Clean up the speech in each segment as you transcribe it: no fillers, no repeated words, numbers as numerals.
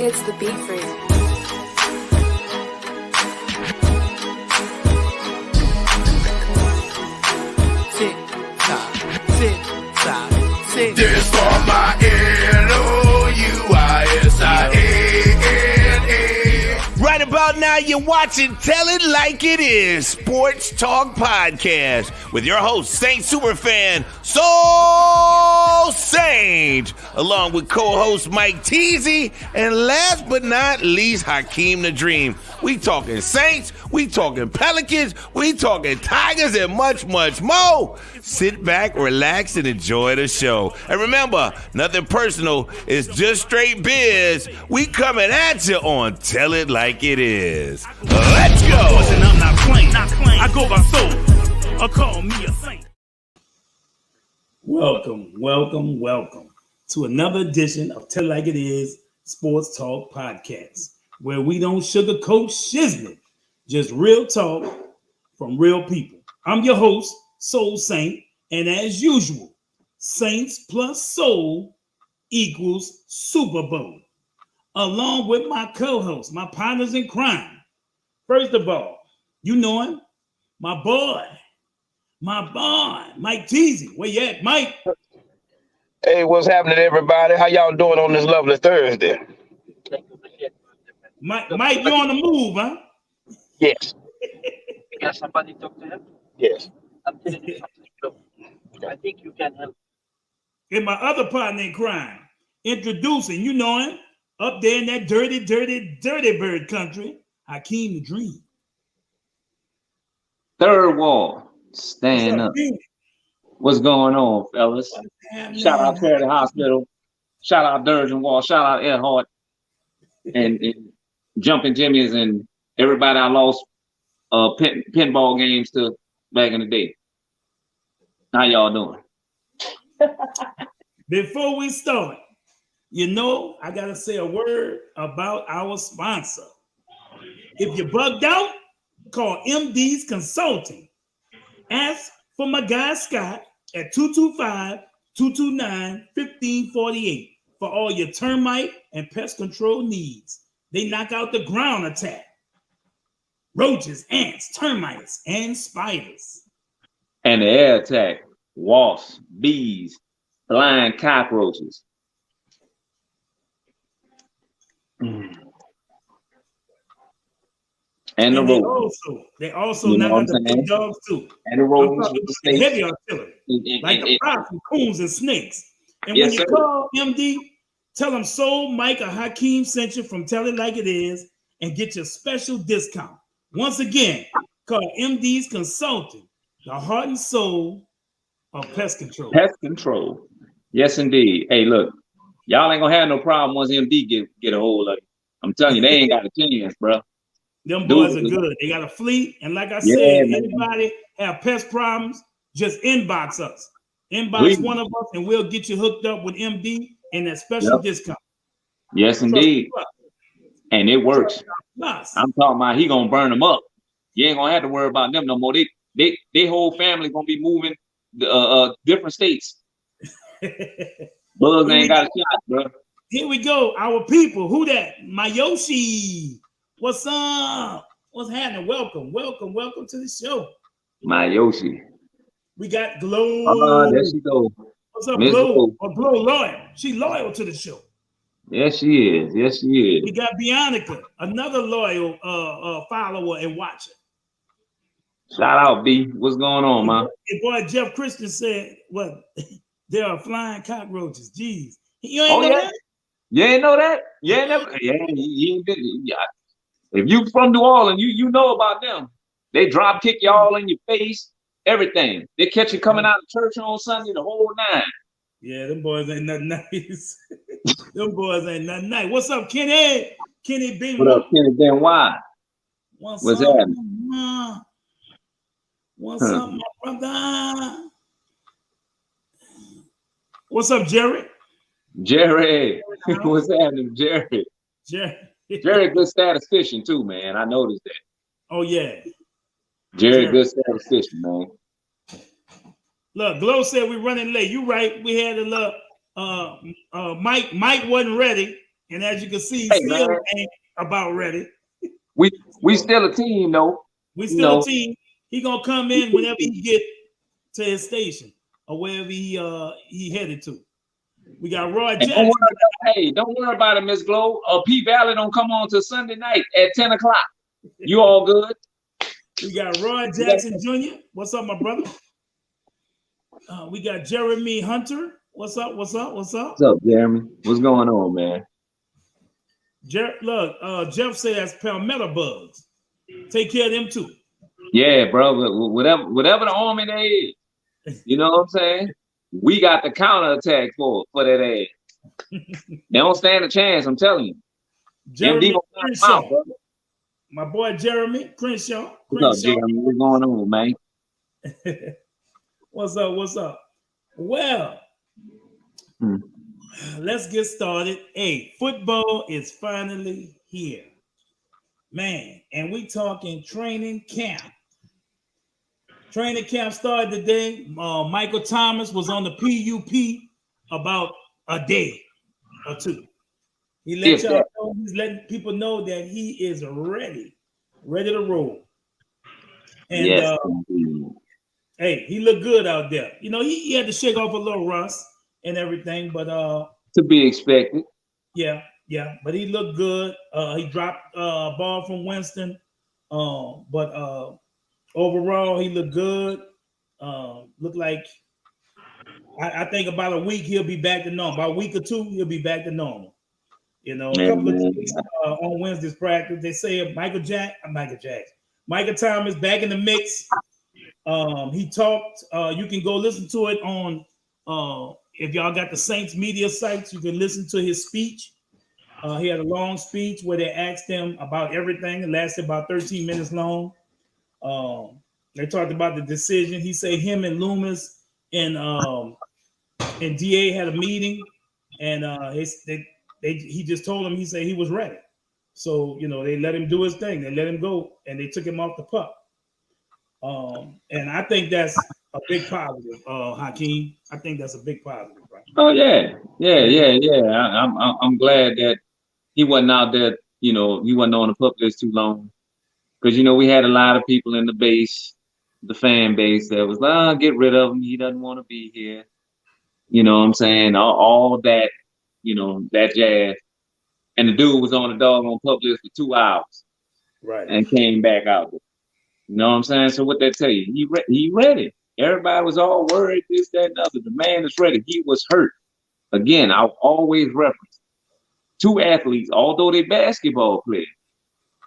It's the beat freak. Tick tock, tick tock, tick. This for my Louisiana. Right about now, you're watching Tell It Like It Is, Sports Talk Podcast, with your host, Saint Superfan, Soul Saint, along with co-host Mike Teasy, and last but not least, Hakeem the Dream. We talking Saints, we talking Pelicans, we talking Tigers, and much, much more. Sit back, relax, and enjoy the show. And remember, nothing personal, it's just straight biz. We coming at you on Tell It Like It Is. Let's go. I'm not playing. I go by soul. Or call me a saint. Welcome to another edition of Tell It Like It Is Sports Talk Podcast, where we don't sugarcoat shiznit, just real talk from real people. I'm your host, Soul Saint, and as usual, Saints plus Soul equals Super Bowl. Along with my co-host, my partners in crime. First of all, you know him, my boy, Mike Teasy. Where you at, Mike? Hey, what's happening, everybody? How y'all doing on this lovely Thursday? Mike, you on the move, huh? Yes. Can somebody talk to him? Yes. I'm telling you something. Look, I think you can help. And my other partner in crime, introducing, you know him, up there in that dirty bird country, Hakeem the Dream. Third wall, stand up. What's going on, fellas? Shout out Charity Hospital. Shout out Durgeon Wall. Shout out Earhart and Jumping Jimmy's and everybody I lost pinball games to back in the day. How y'all doing? Before we start, you know, I got to say a word about our sponsor. If you're bugged out, call MD's Consulting. Ask for my guy Scott at 225-229-1548 for all your termite and pest control needs. They knock out the ground attack. Roaches, ants, termites, and spiders. And the air attack, wasps, bees, blind cockroaches. And the rodents. They also knock out the big dogs too. And the rodents with the snakes. Heavy artillery. Like the possum, coons, and snakes. And when you call MD, tell them Soul, Mike, or Hakeem sent you from Tell It Like It Is and get your special discount. Once again, call MD's Consulting, the heart and soul of pest control. Pest control. Yes, indeed. Hey, look, y'all ain't gonna have no problem once MD get a hold of it. I'm telling you, they ain't got a chance, bro. Them boys are good. They got a fleet. And like I said, anybody have pest problems, just inbox us. Inbox one of us and we'll get you hooked up with MD and that special discount. Yes, indeed. And it works. I'm talking about he gonna burn them up. You ain't gonna have to worry about them no more. They whole family gonna be moving different states. Bugs ain't got a shot, bro. Here we go. Our people. Who that? Mayoshi. What's up? What's happening? Welcome to the show. Mayoshi. We got Glow. There she goes. What's up, Glow? Glow loyal. She loyal to the show. Yes, she is. We got Bionica, another loyal follower and watcher. Shout out, B. What's going on, man? Your boy Jeff Christian said, "What? There are flying cockroaches." Jeez, you ain't know that? You ain't know that? Yeah, he ain't been. Yeah. If you from New Orleans, you know about them. They drop kick y'all in your face, everything. They catch you coming out of church on Sunday, the whole nine. Yeah, them boys ain't nothing nice. Them boys ain't nothing nice. What's up, Kenny? Kenny B. What up, Kenny Ben? What's What's up, happening? man? What's up, my brother? What's up, Jerry? Jerry. What's happening, Jerry? Jerry, good statistician too, man. I noticed that. Oh yeah. Jerry, good statistician, man. Look, Glow said we're running late. You right. We had a little Mike wasn't ready. And as you can see, still ain't about ready. We still a team, though. We still a team. He gonna come in whenever he get to his station or wherever he headed to. We got Roy Jackson. Don't worry about it, Miss Glow. P Valley don't come on till Sunday night at 10 o'clock. You all good? We got Roy Jackson Jr. What's up, my brother? We got Jeremy Hunter. What's up? What's up? What's up? What's up, Jeremy? What's going on, man? Look, Jeff said that's palmetto bugs. Take care of them too. Yeah, bro. Whatever the army they is, you know what I'm saying? We got the counterattack for that ass. They don't stand a chance, I'm telling you. Jeremy Crenshaw. My boy Jeremy Crenshaw. What's up, Jeremy? What's going on, man? What's up? What's up? Well, let's get started. Hey, football is finally here, man, and we talking training camp. Training camp started today. Michael Thomas was on the PUP about a day or two. He let y'all know, he's letting people know that he is ready to roll. And hey, he looked good out there. You know, he had to shake off a little rust and everything, but to be expected. Yeah, but he looked good. He dropped a ball from Winston, but overall he looked good. Looked like I think about a week he'll be back to normal. About a week or two he'll be back to normal. You know, a couple of days on Wednesday's practice, they say Michael Thomas back in the mix. He talked. You can go listen to it on if y'all got the Saints media sites. You can listen to his speech. He had a long speech where they asked him about everything. It lasted about 13 minutes long. They talked about the decision. He said him and Loomis and DA had a meeting, and he just told him, he said he was ready. So, you know, they let him do his thing. They let him go, and they took him off the pup. And I think that's a big positive, Hakeem. I think that's a big positive, right? Oh yeah. I'm glad that he wasn't out there. You know, he wasn't on the pup list too long, because you know we had a lot of people in the base, the fan base, that was like, get rid of him. He doesn't want to be here. You know what I'm saying? All that, you know, that jazz. And the dude was on the doggone pup list for 2 hours, right? And came back out. You know what I'm saying? So what they tell you? He ready. Everybody was all worried, this, that, and other. The man is ready. He was hurt. Again, I'll always reference 2 athletes, although they basketball players.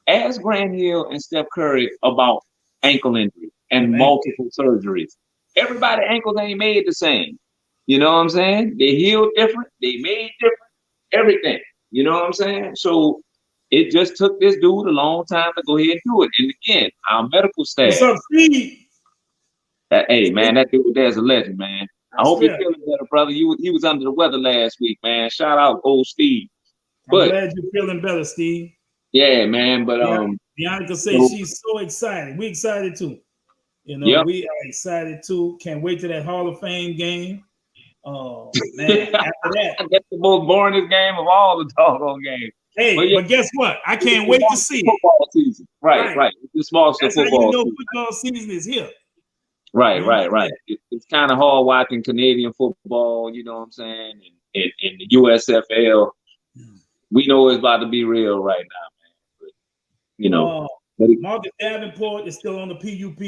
Ask Grant Hill and Steph Curry about ankle injury and multiple surgeries. Everybody's ankles ain't made the same. You know what I'm saying? They healed different. They made different. Everything. You know what I'm saying? So it just took this dude a long time to go ahead and do it. And again, our medical staff. What's up, Steve? Hey, man, that dude there's a legend, man. I hope you're feeling better, brother. He was under the weather last week, man. Shout out old Steve. I'm glad you're feeling better, Steve. Yeah, man. But Bianca says she's so excited. We excited too. You know, we are excited too. Can't wait to that Hall of Fame game. Oh man, after that, that's the most boringest game of all the doggone games. Hey, but guess what? I can't wait to see football season. Right. It's small football. How you know football season is here. Right. It's kind of hard watching Canadian football. You know what I'm saying? And the USFL. We know it's about to be real right now, man. But, you know, Marcus Davenport is still on the PUP.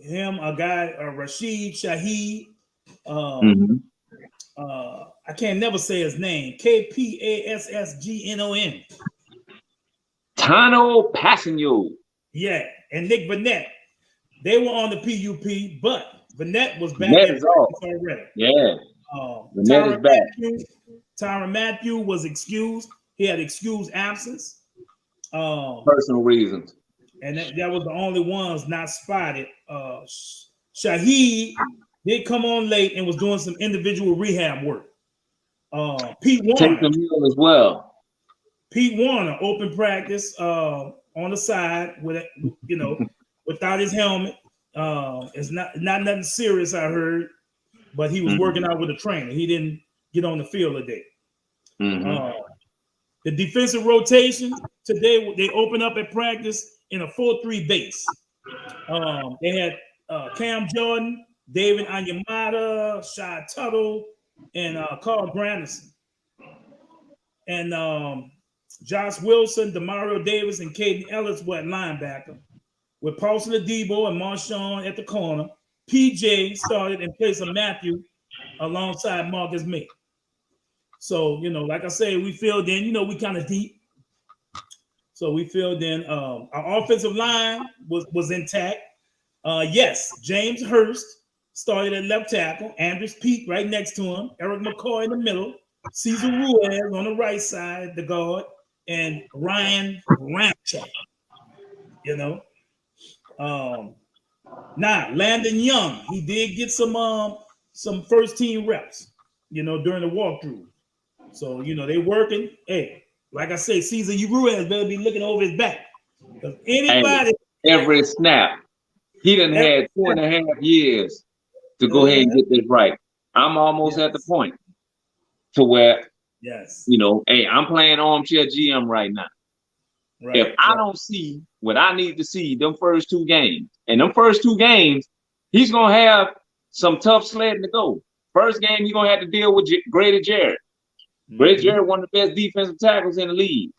Him, a guy, Rashid Shaheed, I can't never say his name. Kpassgnon. Tano Passanio. Yeah, and Nick Vanette. They were on the PUP, but Vanette was back Vanette in is off. practice already. Yeah. Vanette is back. Tyrann Mathieu was excused. He had excused absence. Personal reasons. And that was the only ones not spotted. Shaheed did come on late and was doing some individual rehab work. Pete Warner. Take the meal as well. Pete Warner open practice on the side with without his helmet. It's not nothing serious, I heard, but he was working out with a trainer. He didn't get on the field today. The defensive rotation today, they opened up at practice in a 4-3 base. They had Cam Jordan, David Onyemata, Shy Tuttle, and Carl Granderson. And Josh Wilson, Demario Davis, and Caden Ellis were at linebacker, with Paulson Adebo and Marshawn at the corner. PJ started in place of Matthew alongside Marcus May. So, like I say, we filled in, we kind of deep. So we filled in. Our offensive line was intact. Yes, James Hurst started at left tackle. Andrews Peak right next to him. Eric McCoy in the middle. Cesar Ruiz on the right side, the guard. And Ryan Ramchak. Landon Young, he did get some first team reps, during the walkthrough. So, they working. Hey, like I say, Cesar Ruiz better be looking over his back. Because anybody every snap, he done had 2.5 years to go ahead and get this right. I'm almost at the point to where, hey, I'm playing armchair GM right now. Right, if I don't see what I need to see them first 2 games, and them first 2 games, he's gonna have some tough sledding to go. First game, he's gonna have to deal with Grady Jarrett. Grady Jarrett, one of the best defensive tackles in the league.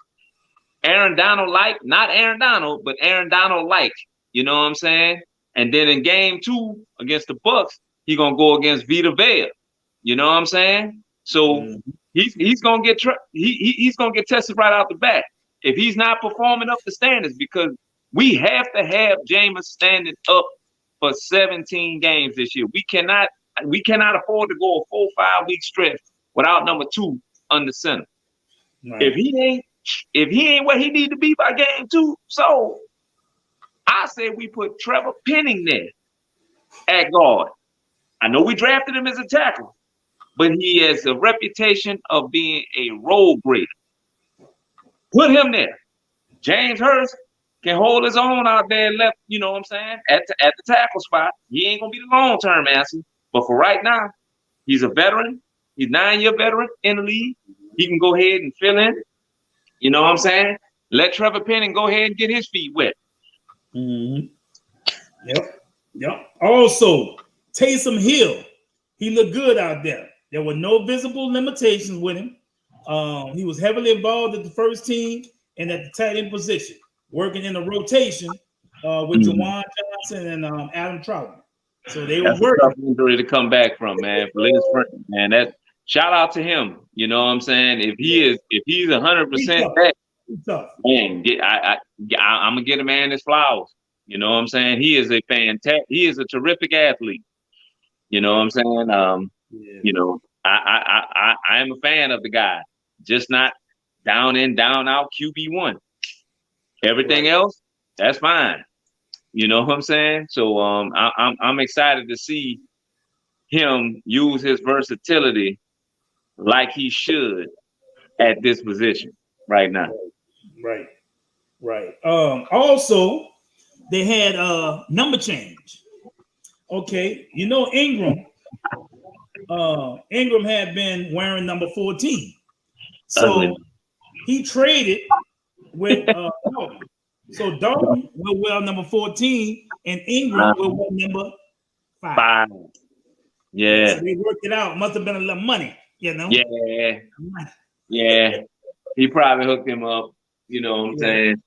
Aaron Donald-like, not Aaron Donald, but Aaron Donald-like. You know what I'm saying? And then in game 2 against the Bucks, he's gonna go against Vita Vea. You know what I'm saying? So he's gonna get he's gonna get tested right out the bat if he's not performing up to standards, because we have to have Jameis standing up for 17 games this year. We cannot afford to go a 4-5 week stretch without number 2 under center. Right. If he ain't where he need to be by game 2, so I say we put Trevor Penning there at guard. I know we drafted him as a tackle, but he has a reputation of being a role breaker. Put him there. James Hurst can hold his own out there left, you know what I'm saying, at the tackle spot. He ain't going to be the long-term answer, but for right now, he's a veteran. He's 9-year veteran in the league. He can go ahead and fill in. You know what I'm saying? Let Trevor Penning go ahead and get his feet wet. Yep. Also, Taysom Hill, he looked good out there. There were no visible limitations with him. He was heavily involved at the first team and at the tight end position, working in a rotation with Jawan Johnson and Adam Troutman. So they were working. Tough injury to come back from, man. For Liz Frank, man, that shout out to him. You know what I'm saying? If he's 100% back, man, I'm gonna get a man his flowers. You know what I'm saying? He is a terrific athlete. You know what I'm saying? You know, I am a fan of the guy, just not down in, down out QB1. Everything else, that's fine. You know what I'm saying? So I'm excited to see him use his versatility like he should at this position right now. Right. Also, they had a number change. Okay, you know Ingram had been wearing number 14. So he traded with Dalton. So Dalton will wear number 14 and Ingram will wear number 5. Yeah. So they worked it out. Must have been a little money, you know? Yeah. He probably hooked him up, you know what I'm saying?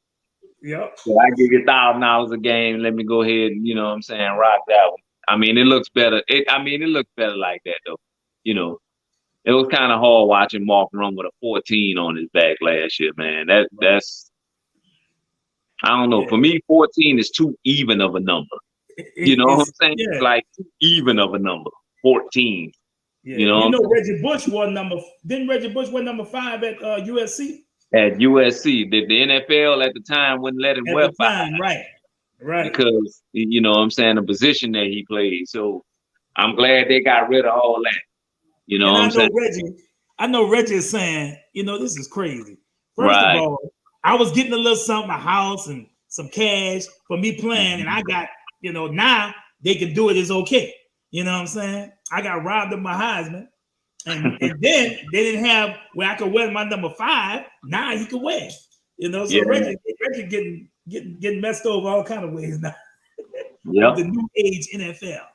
Yep. So I give you $1,000 a game. Let me go ahead and, you know what I'm saying, rock that one. I mean, it looks better. It looks better like that, though. You know, it was kind of hard watching Mark run with a 14 on his back last year, man. That's I don't know. For me, 14 is too even of a number. You know what I'm saying? Yeah. Like too even of a number. 14. Yeah. You know Reggie Bush was didn't Reggie Bush was number 5 at USC? At USC, the NFL at the time wouldn't let him wear 5. Right. Because you know what I'm saying, the position that he played. So I'm glad they got rid of all that. You know what I'm saying? I know Reggie is saying, this is crazy. First of all, I was getting a little something, a house and some cash for me playing, and I got, now they can do it is okay. You know what I'm saying? I got robbed of my Heisman, and then they didn't have where I could wear my number 5. Now he could wear, So Reggie getting messed over all kind of ways now. Yeah. The new age NFL.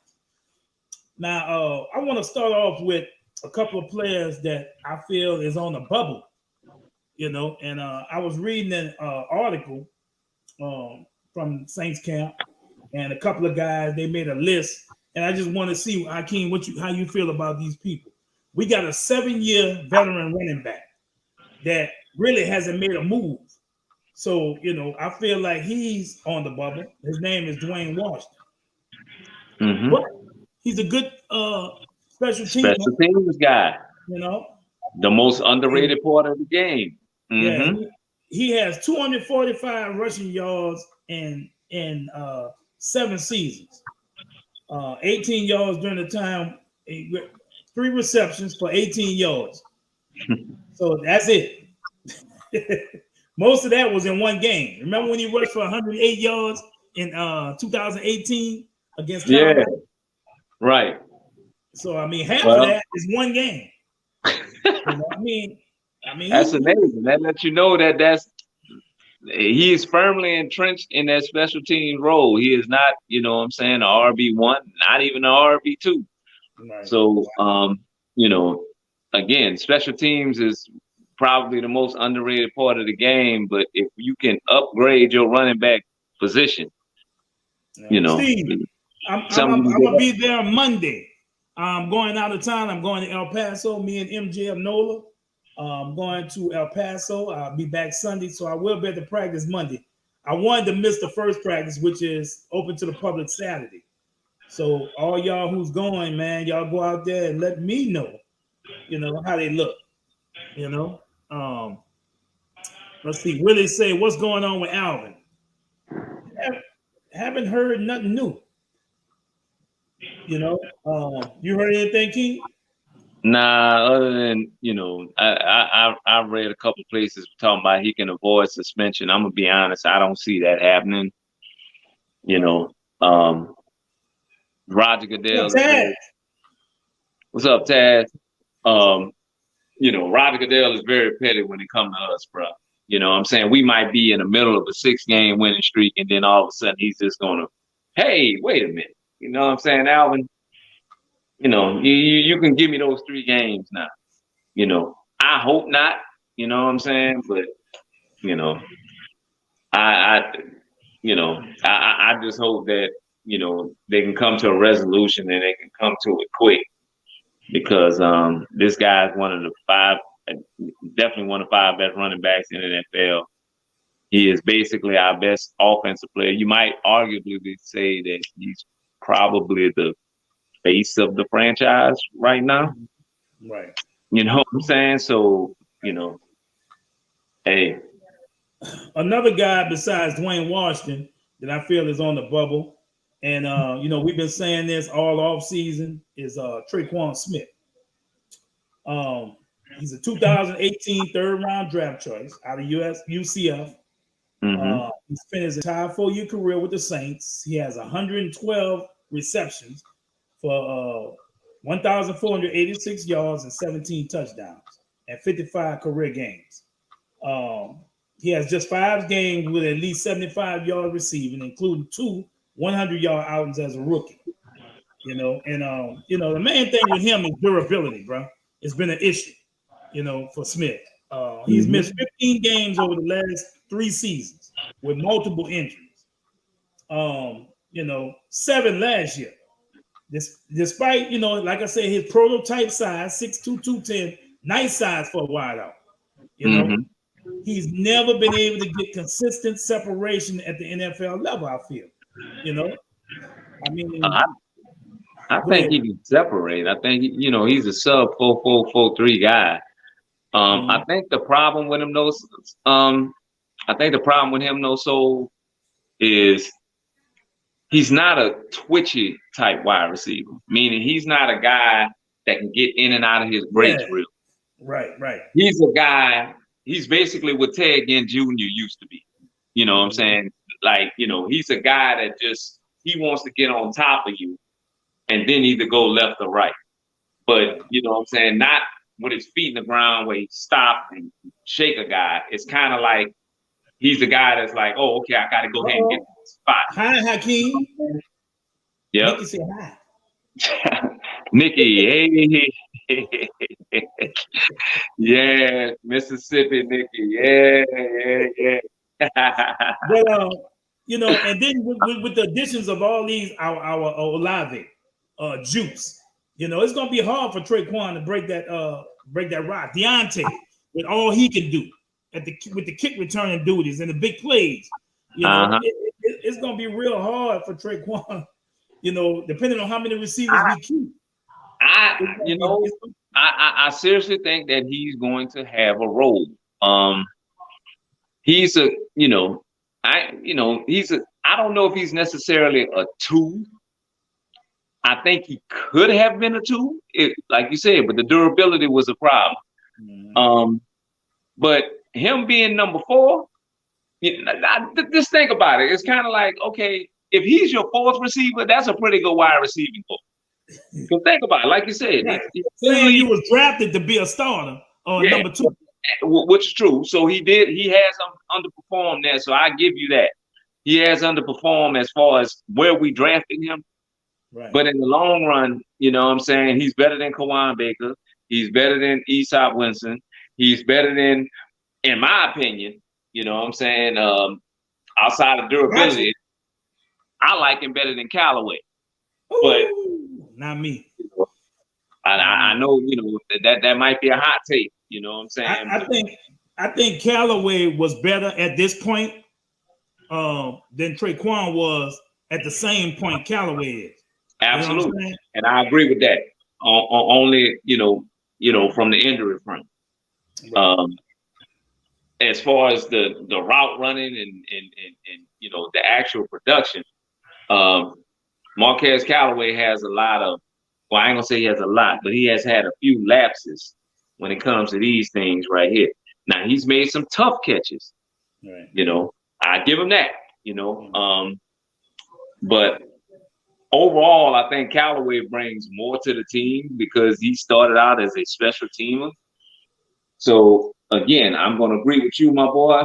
Now, I want to start off with a couple of players that I feel is on the bubble, and I was reading an article from Saints camp, and a couple of guys, they made a list, and I just want to see, Hakeem, how you feel about these people. We got a 7-year veteran running back that really hasn't made a move. So, I feel like he's on the bubble. His name is Dwayne Washington. Mm-hmm. But he's a good special teams guy. The most underrated part of the game. Mm-hmm. Yeah, he has 245 rushing yards in 7 seasons. 18 yards during the time, 3 receptions for 18 yards. So that's it. Most of that was in one game. Remember when he rushed for 108 yards in 2018 against Colorado? Yeah, right. So half of that is one game. That's amazing. That lets you know he is firmly entrenched in that special team role. He is not, a RB1, not even a RB2. Right. So, again, special teams is probably the most underrated part of the game. But if you can upgrade your running back position, Steve, I'm gonna be there Monday. I'm going out of town. I'm going to El Paso. Me and MJ Nola. I'm going to El Paso. I'll be back Sunday, so I will be at the practice Monday. I wanted to miss the first practice, which is open to the public Saturday. So all y'all who's going, man, y'all go out there and let me know, how they look. Let's see. Willie say, what's going on with Alvin? Haven't heard nothing new. You heard anything, King? Nah, other than, I read a couple places talking about he can avoid suspension. I'm gonna be honest, I don't see that happening. Roger Goodell. What's up, Taz? Roger Goodell is very petty when it comes to us, bro. I'm saying? We might be in the middle of a 6-game winning streak, and then all of a sudden he's just gonna, hey, wait a minute. You know what I'm saying, Alvin? You can give me those 3 games now. I hope not. You know what I'm saying? But I just hope that they can come to a resolution and they can come to it quick, because this guy's definitely one of the 5 best running backs in the NFL. He is basically our best offensive player. You might arguably say that he's probably the face of the franchise right now. Right. You know what I'm saying? So, hey. Another guy besides Dwayne Washington that I feel is on the bubble, and we've been saying this all off season, is Traquan Smith. He's a 2018 third-round draft choice out of UCF. Mm-hmm. He's finished his entire 4-year career with the Saints. He has 112 receptions for 1,486 yards and 17 touchdowns and 55 career games. He has just 5 games with at least 75 yards receiving, including 2 100-yard outings as a rookie. The main thing with him is durability, bro. It's been an issue, for Smith. He's missed 15 games over the last 3 seasons with multiple injuries. 7 last year. despite, like I said, his prototype size, 6'2", 210, nice size for a wideout. He's never been able to get consistent separation at the NFL level, I feel. I mean, I think he can separate. I think he's a sub 4.4, 4.3 guy. I think the problem with him though, is he's not a twitchy type wide receiver. Meaning he's not a guy that can get in and out of his breaks real. Right. He's a guy. He's basically what Ted Ginn Jr. used to be. You know what I'm saying? Like, he's a guy that he wants to get on top of you and then either go left or right. But, you know what I'm saying? Not with his feet in the ground where he stop and shake a guy. It's kind of like he's the guy that's like, oh, okay, I got to go ahead and get to the spot. Hi, Hakeem. Yeah. Nikki say hi. Nikki, hey. Yeah, Mississippi, Nikki. Yeah. But and then with the additions of all these, our Olave, Juice, it's gonna be hard for Traquan to break that rock. Deontay, with all he can do with the kick returning duties and the big plays, it's gonna be real hard for Traquan. Depending on how many receivers we keep. I seriously think that he's going to have a role. He's I don't know if he's necessarily a 2. I think he could have been a 2, like you said, but the durability was a problem. But him being number 4, just think about it. It's kind of like, okay, if he's your 4th receiver, that's a pretty good wide receiving core. So think about it, like you said, he was drafted to be a starter on number 2, which is true. So he has underperformed there. So I give you that. He has underperformed as far as where we drafted him. Right. But in the long run, what I'm saying, he's better than Kawan Baker. He's better than Easop Winston. He's better than, in my opinion, what I'm saying, outside of durability, I like him better than Callaway. But not me. I know, that might be a hot take. You know what I'm saying? I think Callaway was better at this point than Traquan was at the same point Callaway is. Absolutely, and I agree with that. Only from the injury front. Right. As far as the route running and the actual production, Marquez Callaway has a lot of. Well, I ain't gonna say he has a lot, but he has had a few lapses when it comes to these things right here. Now he's made some tough catches. Right. I give him that. But overall, I think Callaway brings more to the team because he started out as a special teamer. So again, I'm going to agree with you, my boy.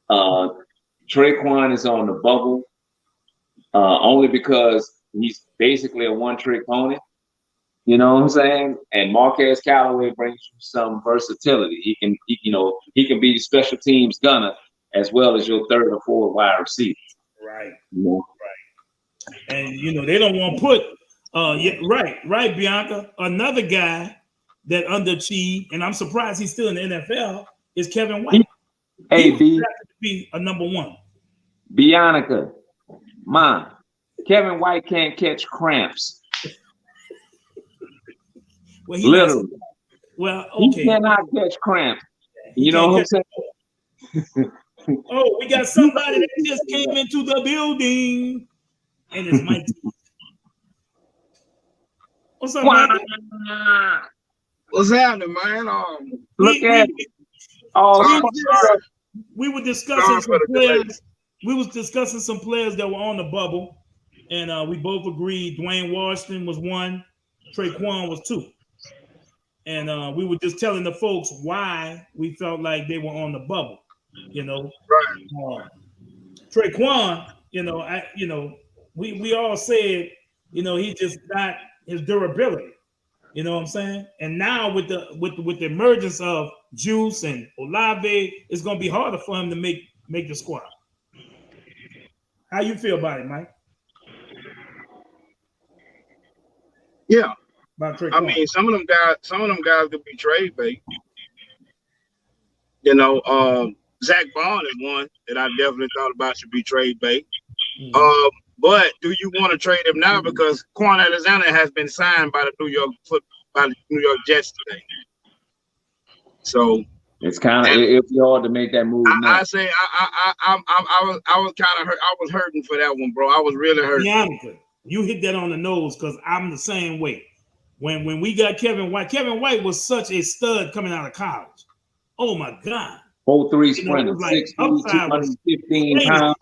Traquan is on the bubble only because he's basically a one-trick pony. You know what I'm saying? And Marquez Callaway brings you some versatility. He can be special teams gunner as well as your 3rd or 4th wide receiver. Right. Right. And they don't want to put right, Bianca. Another guy that underachieved, and I'm surprised he's still in the NFL, is Kevin White. Hey, he was to be a number 1. Bianca, Kevin White can't catch cramps. Well, literally. Okay. He cannot catch cramps. You know what I'm saying? Oh, we got somebody that just came into the building, and it's Mike. What's up, Mike? What's happening, man? Look at it. We were discussing some players. We was discussing some players that were on the bubble, and we both agreed Dwayne Washington was 1, Traquan was 2. And we were just telling the folks why we felt like they were on the bubble. Right. Traquan, we all said, he just got his durability. You know what I'm saying? And now with the emergence of Juice and Olave, it's gonna be harder for him to make the squad. How you feel about it, Mike? Yeah. About Traquan. I mean, some of them guys could be trade bait. You know, Zach Bond is one that I definitely thought about should be trade bait. But do you want to trade him now because Quan Alexander has been signed by the New York Jets today? So it's kind of it's hard to make that move. I say I was kind of hurt. I was hurting for that one, bro. I was really hurting. Honestly, you hit that on the nose because I'm the same way. When we got Kevin White was such a stud coming out of college. Oh my God. 4'3" sprinter, 6'3", 215 pounds.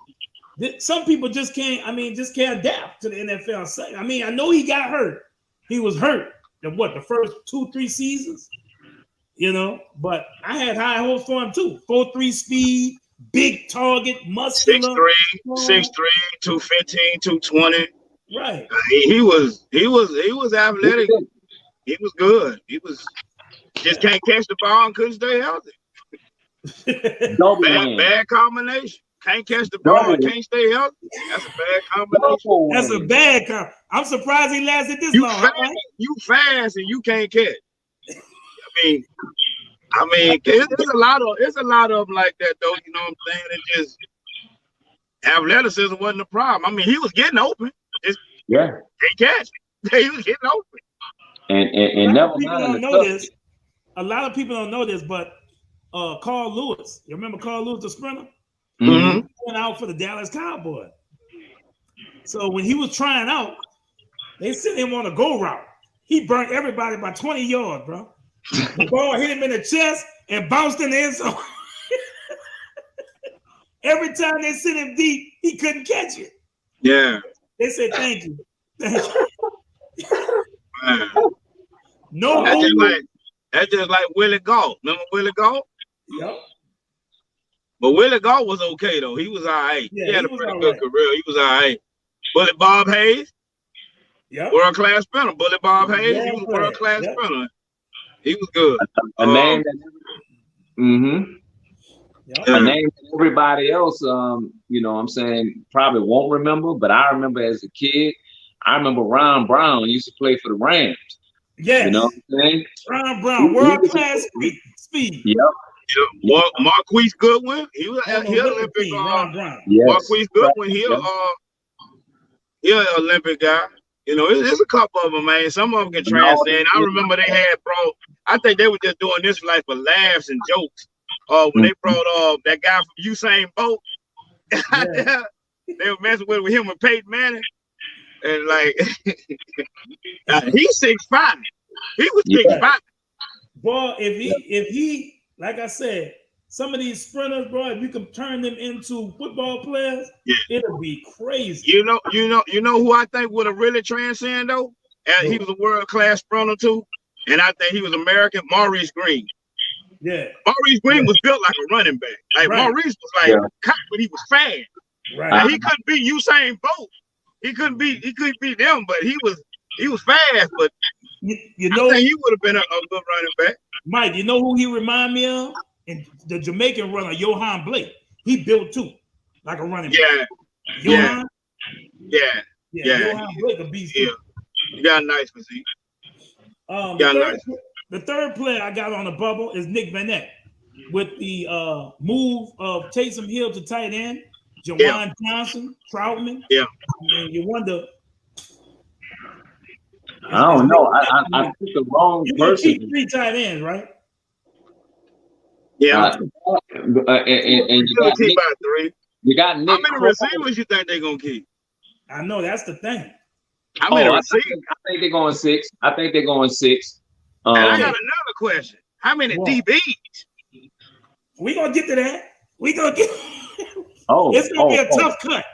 Some people just can't adapt to the NFL. I mean, I know he got hurt. He was hurt the first 2-3 seasons, you know, but I had high hopes for him too. 4'3" speed, big target, muscular. 6'3", 215, 220. Right. He was athletic. He was good. He was just can't catch the ball and couldn't stay healthy. Bad combination. Can't catch the ball and can't stay healthy. That's a bad combination. That's a bad combination. I'm surprised he lasted this long. Right? You fast and you can't catch. I mean, there's a lot of them like that though. You know what I'm saying? It just athleticism wasn't a problem. I mean, he was getting open. Can't catch. He was getting open. And never mind. A lot of people don't know this, but Carl Lewis, you remember Carl Lewis, the sprinter? Mm-hmm. He went out for the Dallas Cowboys. So when he was trying out, they sent him on a go route. He burnt everybody by 20 yards, bro. The ball hit him in the chest and bounced in the end zone. Every time they sent him deep, he couldn't catch it. Yeah. They said, thank you. Man. No, that's just like Willie Gault. Remember Willie Gault? Yep. But Willie Gault was okay though. He was all right. Yeah, he had a pretty good career. He was all right. Bullet Bob Hayes, world class sprinter. Bullet Bob Hayes, he was a world class sprinter. He was good. A name that a name that everybody else, you know what I'm saying, probably won't remember, but I remember as a kid, I remember Ron Brown used to play for the Rams. Yeah. You know what I'm saying? Ron Brown, world class speed. Yep. Marquise Goodwin, he was Olympic. Marquise Goodwin, he an Olympic guy. You know, there's a couple of them, man. Some of them can transcend. I remember they had, bro. I think they were just doing this like for laughs and jokes. When they brought that guy from Usain Bolt, they were messing with him and Peyton Manning, and like he's 6'5". He was 6'5". Boy, if he, like I said, some of these sprinters, bro, if you can turn them into football players, it'll be crazy. You know who I think would have really transcend though? He was a world class sprinter too, and I think he was American. Maurice Green. Yeah, Maurice Green was built like a running back. Like Maurice was like cut, but he was fast. Right. Like, he couldn't beat Usain Bolt. He couldn't beat them, but he was fast. But you know, I think he would have been a good running back. Mike, you know who he remind me of? And the Jamaican runner, Johan Blake. He built too, like a running back. Yeah. Johan Blake a beast. Yeah. You got a nice physique. The third player I got on the bubble is Nick Vannett with the move of Taysom Hill to tight end, Jawan Johnson, Troutman. Yeah. I mean, you wonder. I don't know. I picked the wrong person. You keep 3 tight ends, right? Yeah. And you got Nick, about 3. You got Nick. How many receivers you think they're gonna keep? I know that's the thing. How many receivers? I think they're going 6. And I got another question. How many DBs? We gonna get to that. We gonna get. It's gonna be a tough cut.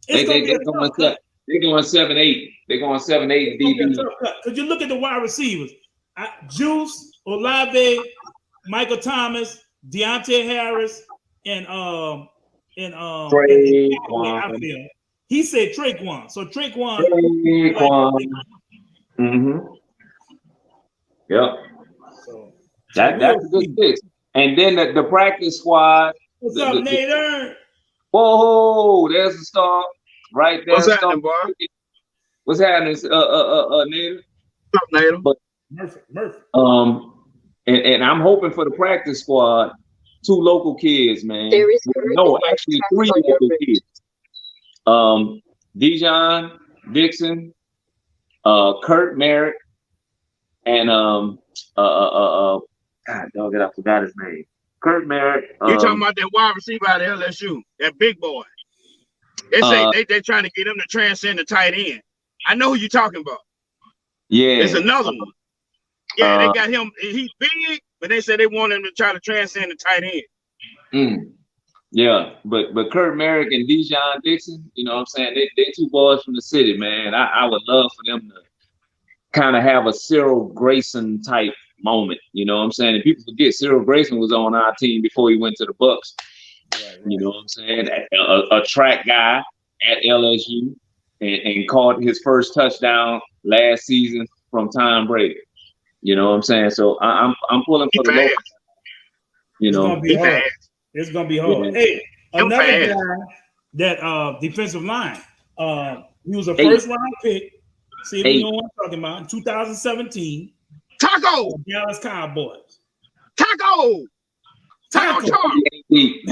They're going 7-8. They're going 7-8 DBs. Because you look at the wide receivers, Juice, Olave, Michael Thomas, Deontay Harris, and Traquan. He said Traquan. So Traquan. Mm-hmm. Yep. So that's a good 6. And then the practice squad. What's up, Nader? Whoa, there's the star right there. What's happening, boy? What's happening, Nader? But Murphy. And I'm hoping for the practice squad, 2 local kids, man. No, actually 3 local kids. Dijon Dixon, Kurt Merritt, and God dog it, I forgot his name. Kurt Merritt. You talking about that wide receiver out of LSU, that big boy? They say they trying to get him to transcend the tight end. I know who you're talking about. Yeah, it's another one. Yeah, they got him. He's big, but they said they want him to try to transcend the tight end. Yeah, but Kurt Merrick and Dijon Dixon, you know what I'm saying? They 2 boys from the city, man. I would love for them to kind of have a Cyril Grayson type moment, you know what I'm saying? And people forget Cyril Grayson was on our team before he went to the Bucks. Right. You know what I'm saying? A track guy at LSU and caught his first touchdown last season from Tom Brady. You know what I'm saying? So I'm pulling for the local. You know, it's gonna be hard. Yeah. Hey, another guy that defensive line. He was a first round pick. See if you know what I'm talking about. In 2017. Taco! Dallas Cowboys. Taco! Taco! He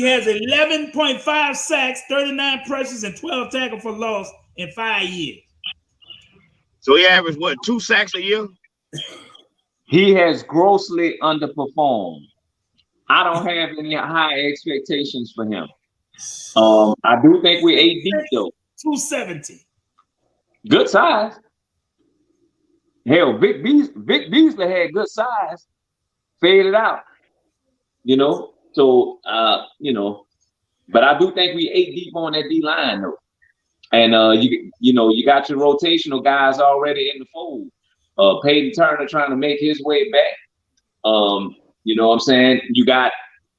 has 11.5 sacks, 39 pressures, and 12 tackles for loss in 5 years. So he averaged what, 2 sacks a year? He has grossly underperformed. I don't have any high expectations for him. I do think we're 8 deep though. 270. Good size. Hell, Vic Beasley had good size. Faded out. You know, so you know, but I do think we 8 deep on that D line though. And you know, you got your rotational guys already in the fold. Peyton Turner trying to make his way back. You know what I'm saying? You got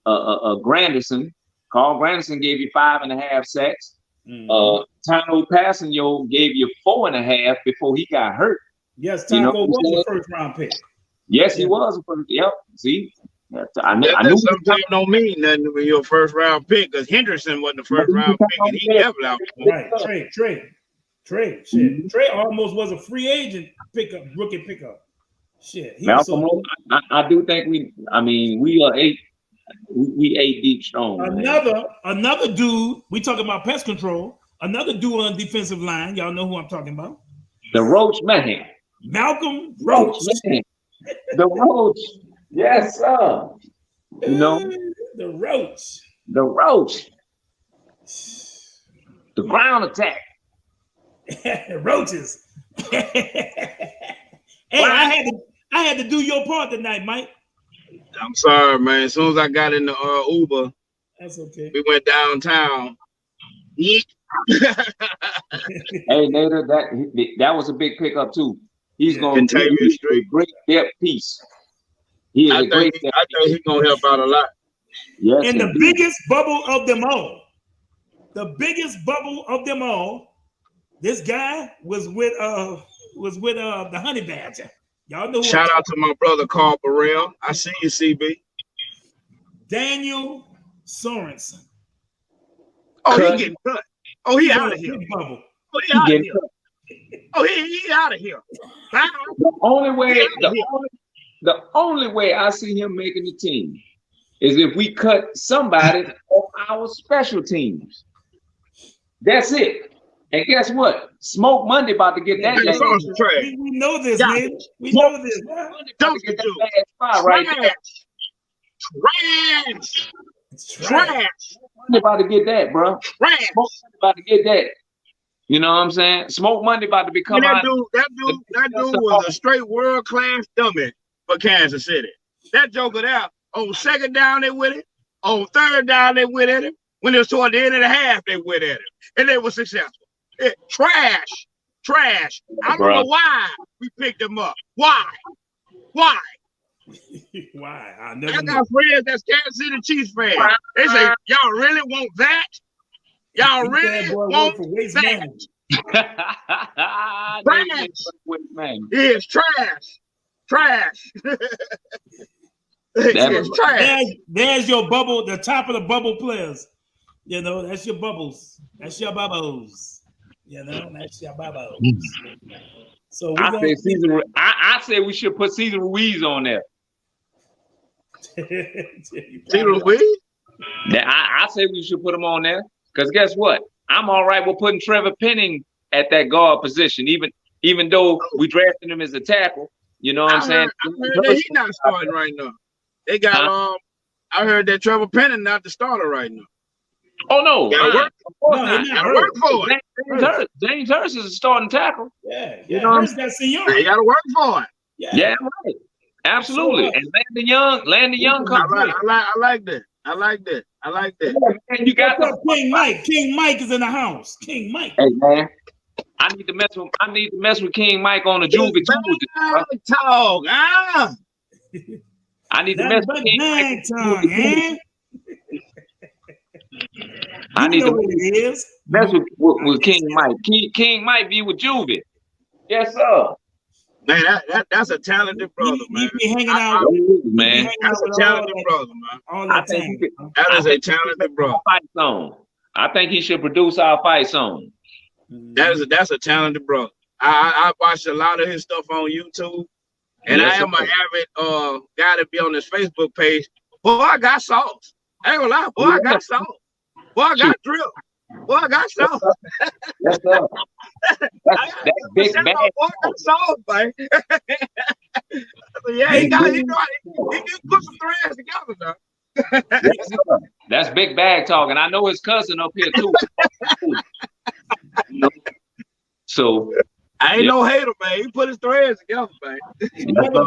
Granderson. Carl Granderson gave you 5.5 sacks. Tano Passanio gave you 4.5 before he got hurt. Yes, Taco was a first round pick. Yes, he was. Yep. See, I knew sometimes don't mean nothing when you're a first round pick because Henderson wasn't the first round pick and he never out. Right, Trey. Shit. Trey almost was a free agent rookie pickup. Shit. Malcolm, I do think we are 8. We 8 deep strong. Another dude. We talking about pest control. Another dude on the defensive line. Y'all know who I'm talking about. The Roach man. Malcolm Roach. The Roach. Yes, sir. You know the Roach. The Roach. The ground attack. Roaches. Hey, I had to do your part tonight, Mike. I'm sorry, man. As soon as I got in the Uber, that's okay. We went downtown. Hey, Nader, that was a big pickup too. He's going to be a great depth piece. I think he's going to help out a lot. Yes, and the biggest bubble of them all. This guy was with the Honey Badger. Y'all know. Shout out to my brother Carl Burrell. I see you, CB. Daniel Sorensen. Oh, he getting cut. Oh, he out of here. Bubble. Oh, he out of here. Oh, he out of here. The only way I see him making the team is if we cut somebody off our special temes. That's it. And guess what? Smoke Monday about to get that. We know this, man. We know this. Don't get that spot right there. Trash. Monday about to get that, bro. Trash. Smoke Monday about to get that. You know what I'm saying? Smoke Monday about to become that dude was a straight world-class dummy for Kansas City. That joker there, on second down, they with it. On third down, they went at him. When it was toward the end of the half, they went at him. And they were successful. Trash. I don't know why we picked him up. Why? Why? I got friends that's Kansas City Chiefs fans. They say, y'all really want that? Y'all really want that? Trash. It's trash. It's trash. There's your bubble, the top of the bubble players. You know, that's your bubbles. That's your bubbles. You know, that's Baba. So I say Cesar. I say we should put Cesar Ruiz on there. Cesar Ruiz? Yeah, I say we should put him on there because guess what? I'm all right with putting Trevor Penning at that guard position, even though we drafted him as a tackle. You know what I'm saying? I heard that he's not starting right now. They got I heard that Trevor Penning not the starter right now. Oh no! Gotta work for it. James Hurst is a starting tackle. Yeah. You know Hurst got senior. They gotta work for it. Yeah, right. Absolutely. So, and Landon Young comes. I like that. And you got King Mike. King Mike is in the house. King Mike. Hey man, I need to mess with King Mike on the Juvie talk. I need to mess with King Mike. I need to mess with King Mike. King Mike be with Juvie. Yes, sir. Man, that's a talented brother, man. He be hanging out, man. That's a talented brother, man. That is a talented brother. Fight song. I think he should produce our fight song. That's a talented brother. I watched a lot of his stuff on YouTube, and I am an avid guy to be on his Facebook page. Boy, I got sauce. I ain't gonna lie. Boy, I got sauce. Boy, I got drill. Boy, I got sauce. Yes, sir. That's big bag. Boy, I got sauce, man. Yeah, he can put some threads together now. Yes, that's big bag talking. I know his cousin up here too. So I ain't no hater, man. He put his threads together, man. Some other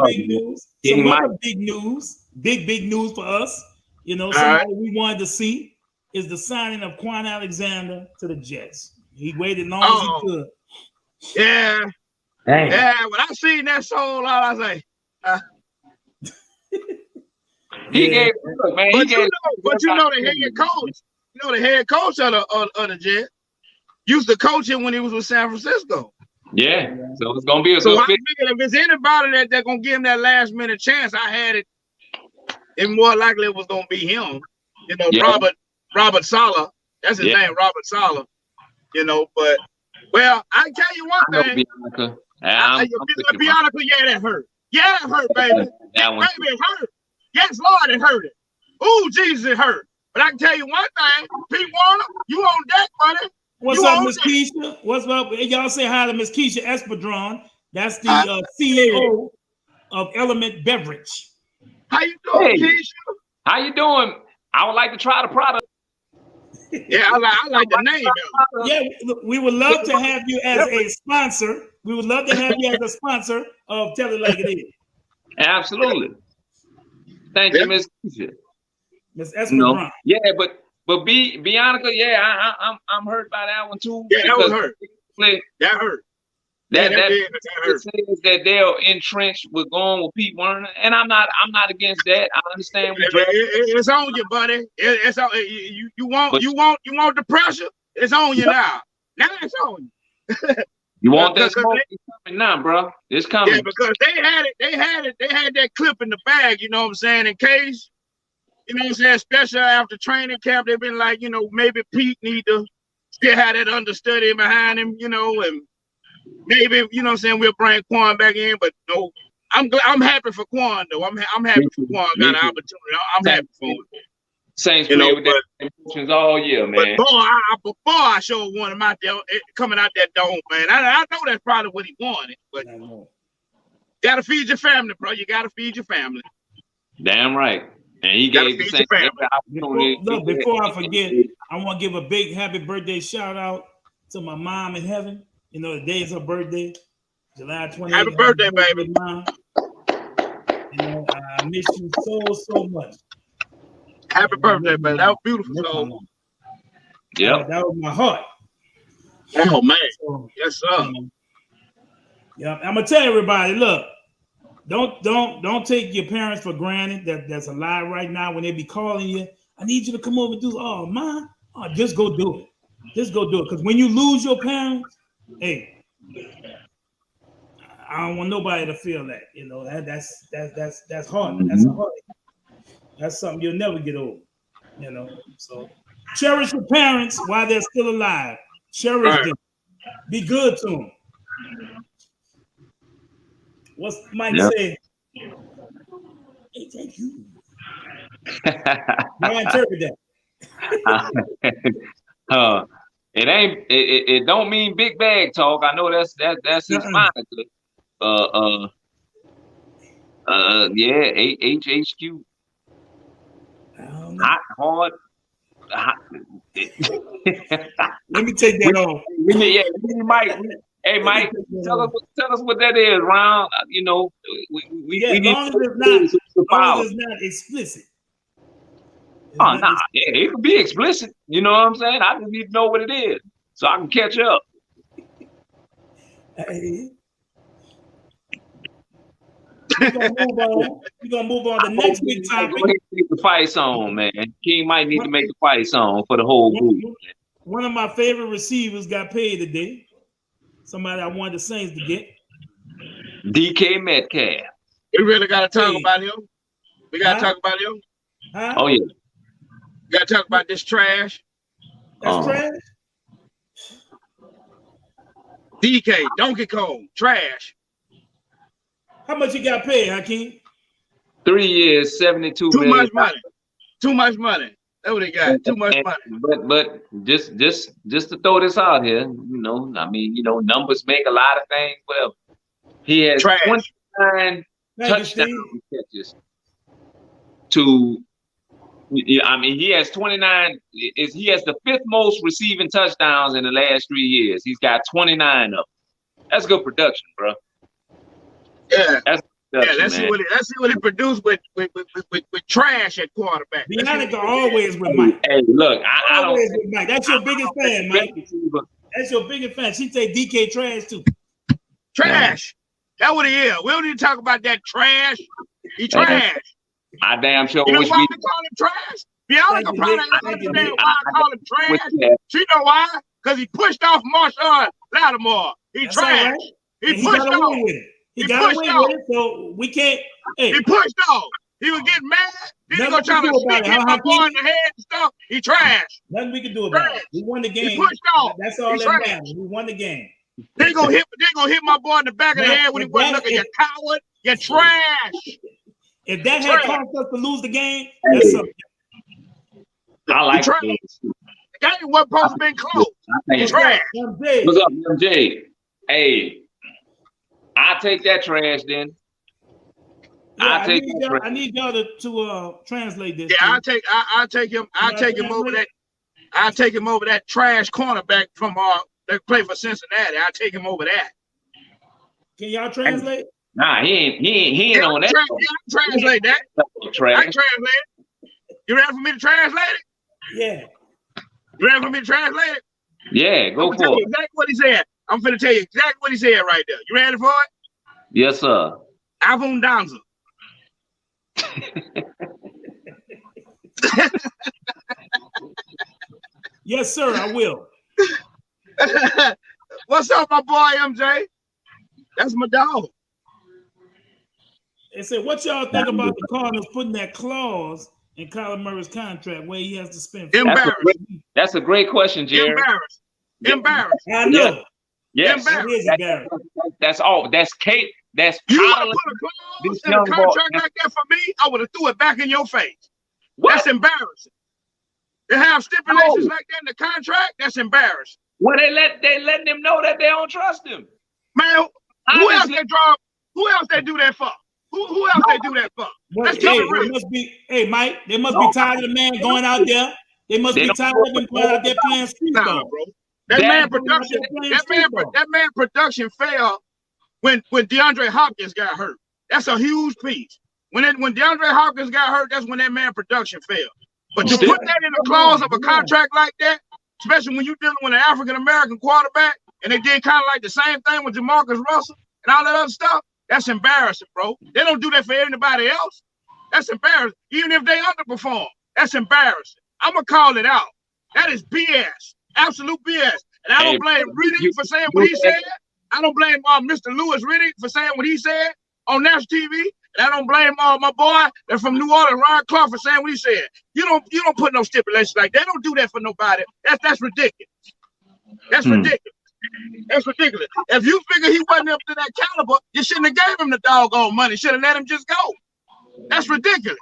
big news. Big news for us. You know, somebody we wanted to see is the signing of Quan Alexander to the Jets. He waited long as he could. Yeah. Dang. Yeah, when I seen that sold out, I was like, he gave man. But you know the head coach. You know the head coach of the Jets used to coach him when he was with San Francisco. Yeah, so it's gonna be a so good I figured if it's anybody that's gonna give him that last minute chance, I had it. And more likely it was gonna be him. You know, Robert Saleh. That's his name, Robert Saleh. You know, but well, I tell you one thing. Bianca, that hurt. Yeah, it hurt, baby. Baby, it hurt. Yes, Lord, it hurt it. Oh, Jesus, it hurt. But I can tell you one thing, Pete Warner, you on deck, buddy. What's up, Miss Keisha? What's up? Y'all say hi to Miss Keisha Espadron. That's the CEO of Element Beverage. How you doing, Keisha? How you doing? I would like to try the product. Yeah, I like the name. Yeah, we would love to have you as a sponsor. We would love to have you as a sponsor of Tell It Like It Is. Absolutely. Thank you, Miss Keisha. Miss Espadron. Yeah, but Bianca, I'm hurt by that one too. Yeah, that was hurt. That hurt. That says that they're entrenched with going with Pete Werner, and I'm not against that. I understand. It's on you, buddy. It's on you. You want the pressure? It's on you now. Now it's on you. You want that smoke? It's coming now, bro. It's coming. Yeah, because they had that clip in the bag. You know what I'm saying? In case, you know what I'm saying, especially after training camp, they've been like, you know, maybe Pete need to still have that understudy behind him, you know, and maybe, you know what I'm saying, we'll bring Quan back in, but no, I'm happy for Quan though. I'm happy for Quan got an opportunity. I'm happy for him. Saints play with their emotions all year, man. But boy, I sure want him out there coming out that dome, man. I know that's probably what he wanted, but gotta feed your family, bro. You gotta feed your family. Damn right. And he gave the Saints opportunity. Look, before I forget, I want to give a big happy birthday shout out to my mom in heaven. You know, the day is her birthday, July 28th. Happy birthday, baby. Mom. You know, I miss you so much. Happy birthday, baby. That was beautiful. So. Yeah. That was my heart. Oh, man. So, yes, sir. Yeah, I'm going to tell everybody, look, don't take your parents for granted. That's a lie right now when they be calling you. I need you to come over and do, oh, man. Oh, just go do it. Just go do it. Because when you lose your parents, hey, I don't want nobody to feel that. You know, that's hard. That's hard. That's something you'll never get over. You know, so cherish your parents while they're still alive. Cherish them. Be good to him. What's Mike say? Hey, thank you. I interpret that. It don't mean big bag talk. I know that's his moniker. Yeah, HHQ. Hot, hard. Hot. Let me take that off. Yeah, Mike. Hey, Mike, tell us what that is, Ron. You know, we as long as it's not explicit. Oh, nah, yeah, it could be explicit. You know what I'm saying? I just need to know what it is so I can catch up. Hey. We're gonna move on. The next big topic. Make the fight song, man. King might need to make the fight song for the whole group. One of my favorite receivers got paid today. Somebody I wanted the Saints to get. DK Metcalf. We really gotta talk about him. We gotta talk about him. Oh yeah. We gotta talk about this trash. That's trash. DK, Donkey Kong, trash. How much you got paid, Hakeem? 3 years, 72 Too million. much money. Too much money. That's what he got. Too much money. But just to throw this out here, you know, I mean, you know, numbers make a lot of things. Well, he has 29 touchdown catches to. I mean, he has 29. He has the 5th most receiving touchdowns in the last 3 years. He's got 29 of them. That's good production, bro. Yeah. Let's see what he produced with trash at quarterback. Bionic always with Mike. Hey, look, I don't. Always with Mike. That's your biggest fan, Mike. That's your biggest fan. She say DK trash too. Trash. That's what he is. We don't need to talk about that trash. He trash. I damn sure you know wish why we call him trash. Bionic probably understand why I call him trash. She know why? Because he pushed off Marshawn Lattimore. He trash. Right. He pushed off. He got away with it, so we can't. Hey. He pushed off. He was getting mad. Then he gonna try to hit my boy in the head and stuff. He trash. Nothing we can do about it. We won the game. He pushed off. That's all that matters. We won the game. They gonna hit my boy in the back of the head when he wasn't looking. You coward. You trash. If that had caused us to lose the game, that's something. I like it. The game wasn't supposed to be close. It's trash. What's up, MJ? Hey. I'll take that trash then. Yeah, I need y'all to translate this. Yeah, I'll take him over that. I'll take him over that trash cornerback from that play for Cincinnati. I'll take him over that. Can y'all translate? Nah, he ain't on that. Translate that. Trash. I translate it. You ready for me to translate it? Yeah. You ready for me to translate it? Yeah, go for it. Exactly what he said. I'm finna tell you exactly what he said right there. You ready for it? Yes, sir. Avundanza. Yes, sir, I will. What's up, my boy MJ? That's my dog. They said, what y'all think about the Cardinals putting that clause in Kyler Murray's contract where he has to spend? That's a great question, Jerry. Embarrassed. I know. Yes. That's all. That's Kate. That's you want to put a clause in a contract like that for me? I would have threw it back in your face. What? That's embarrassing. They have stipulations like that in the contract. That's embarrassing. Well, they letting them know that they don't trust him. Man, who else they do that for? Who else they do that for? Let's keep it real. Hey, Mike, they must be tired of the man going out there. They must be tired of him going out there playing streetball. Bro. That man production failed when DeAndre Hopkins got hurt. That's a huge piece. When DeAndre Hopkins got hurt, that's when that man production failed. But to put that in the clause of a contract like that, especially when you're dealing with an African-American quarterback, and they did kind of like the same thing with Jamarcus Russell and all that other stuff, that's embarrassing, bro. They don't do that for anybody else. That's embarrassing. Even if they underperform, that's embarrassing. I'm going to call it out. That is BS. Absolute BS. And I don't blame Riddick for saying what he said. I don't blame Mr. Lewis Riddick for saying what he said on national TV. And I don't blame my boy that's from New Orleans, Ryan Clark, for saying what he said. You don't put no stipulations like that. They don't do that for nobody. That's ridiculous. That's ridiculous. That's ridiculous. If you figure he wasn't up to that caliber, you shouldn't have gave him the doggone money. Should have let him just go. That's ridiculous.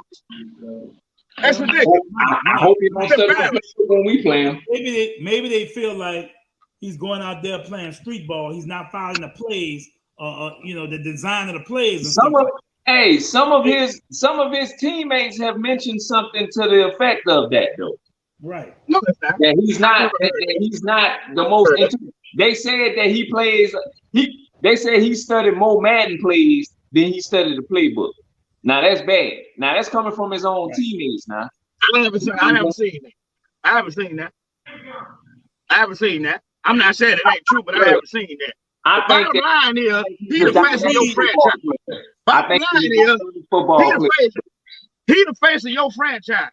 That's ridiculous. I hope he don't study when we play him. Maybe they feel like he's going out there playing street ball. He's not following the plays, the design of the plays. And some of his teammates have mentioned something to the effect of that, though. Right. No, that's not. That he's not the most. They said that he plays. They said he studied more Madden plays than he studied the playbook. Now that's bad. Now that's coming from his own teammates. Now I haven't seen that. I'm not saying it ain't true, but I haven't seen that. The bottom line is he the face of your franchise. Bottom line is he the face of your franchise.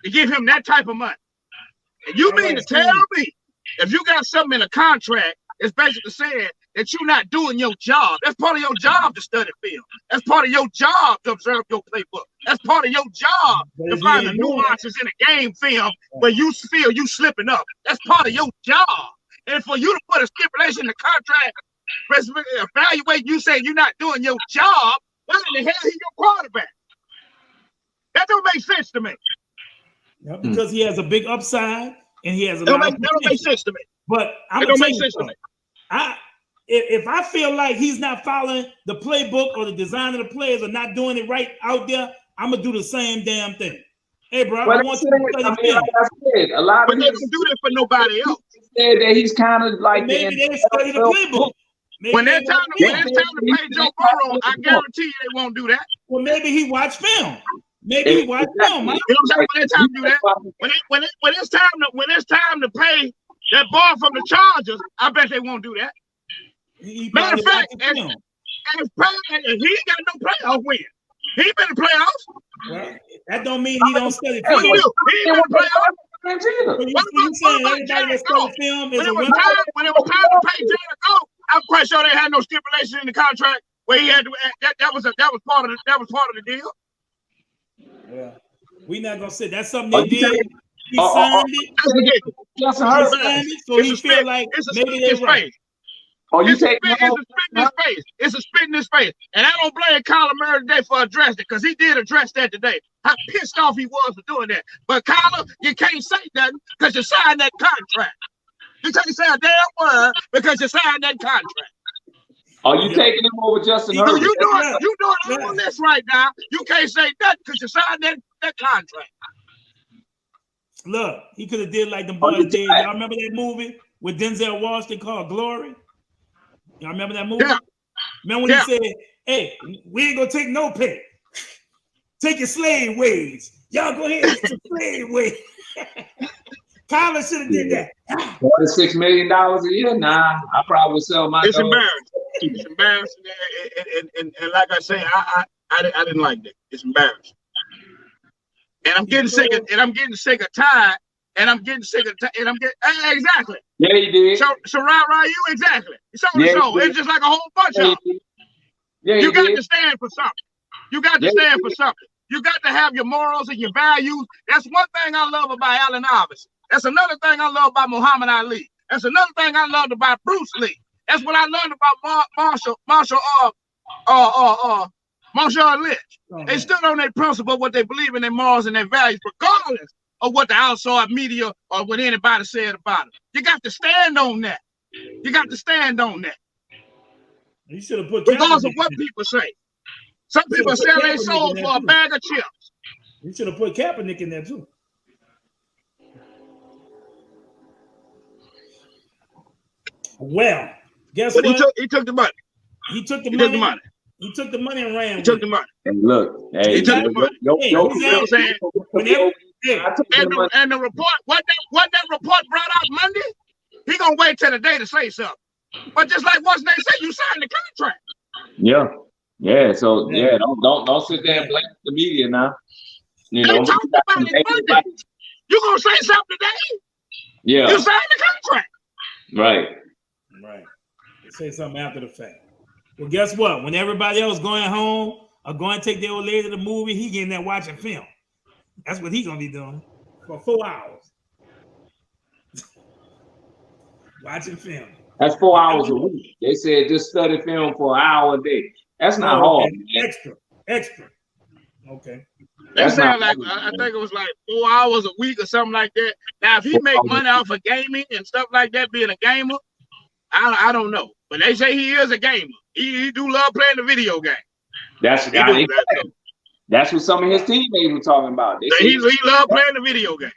To give him that type of money. And you mean to tell me if you got something in a contract, it's basically saying that you're not doing your job. That's part of your job to study film. That's part of your job to observe your playbook. That's part of your job to find the nuances in a game film where you feel you slipping up. That's part of your job. And for you to put a stipulation in the contract, evaluate you saying you're not doing your job, why in the hell is he your quarterback? That don't make sense to me. Yeah, because he has a big upside and he has a that don't make sense to me. But I'm gonna tell you something. If I feel like he's not following the playbook or the design of the players or not doing it right out there, I'm gonna do the same damn thing. Hey, bro, I want you to study film. A lot but they don't do that for nobody else. Said that he's kind of like maybe they study the playbook. When it's time to play Joe Burrow, I guarantee you they won't do that. Well, maybe he watched film. Maybe he watched film. You know what I'm saying? When it's time to do that, when it's time to pay that ball from the Chargers, I bet they won't do that. Matter of fact, and he ain't got no playoff win. He ain't been in playoffs. Well, that don't mean he don't study film. He ain't been in playoffs. You saying everybody that study film is a winner? When it was time to pay Jared Goff, I'm quite sure they had no stipulation in the contract where he had to. That was part of the deal. Yeah, we not gonna say that's something they did. He signed it. He signed it, so he feel like maybe they're right. Oh, you take it's a spit in his face. And I don't blame Kyler Murray today for addressing it, because he did address that today. How pissed off he was for doing that. But Kyler, you can't say nothing because you signed that contract. You can't say a damn word because you signed that contract. Are you taking him over Justin Herbert? You doing all on this right now. You can't say nothing because you signed that contract. Look, he could have did like the boys did. Y'all remember that movie with Denzel Washington called Glory? Y'all remember that movie? Yeah. Remember when he said, "Hey, we ain't gonna take no pay. Take your slave ways. Y'all go ahead and take your slave ways." Kyler should have did that. $6 million a year? Nah, I probably would sell my. It's embarrassing. It's embarrassing, and like I say, I didn't like that. It's embarrassing, and I'm getting sick of, time, and I'm getting sick of, exactly. Yeah, you did. So Ryu, exactly. So it's just like a whole bunch of them. Yeah, you got to stand for something. You got to stand for something. You got to have your morals and your values. That's one thing I love about Allen Iverson. That's another thing I love about Muhammad Ali. That's another thing I loved about Bruce Lee. That's what I learned about Marshall Lynch. They stood on their principle, what they believe in, their morals and their values, regardless of what the outside media or what anybody said about it. You got to stand on that. You got to stand on that. You should have put regardless of what people say. Some people sell their soul for a bag of chips. You should have put Kaepernick in there too. Well, guess what? He took the money. He took the money. He took the money and ran. He took the money. And look, he took the money. You know what I'm saying? And the report, what that report brought out Monday, he gonna wait till the day to say something. But just like once they say, you signed the contract. Yeah. So don't sit there and blame the media now. You know, talking about it Monday. You gonna say something today? Yeah. You signed the contract. Right. Say something after the fact. Well, guess what? When everybody else going home or going to take their old lady to the movie, he getting there watching film. That's what he's gonna be doing for 4 hours. Watching film. That's 4 hours a week. They said just study film for an hour a day. That's not hard. Man. Extra. Okay. That sounds like I think it was like 4 hours a week or something like that. Now, if he make money off of gaming and stuff like that, being a gamer, I don't know. But they say he is a gamer. He do love playing the video game. That's what some of his teammates were talking about. He love playing the video game.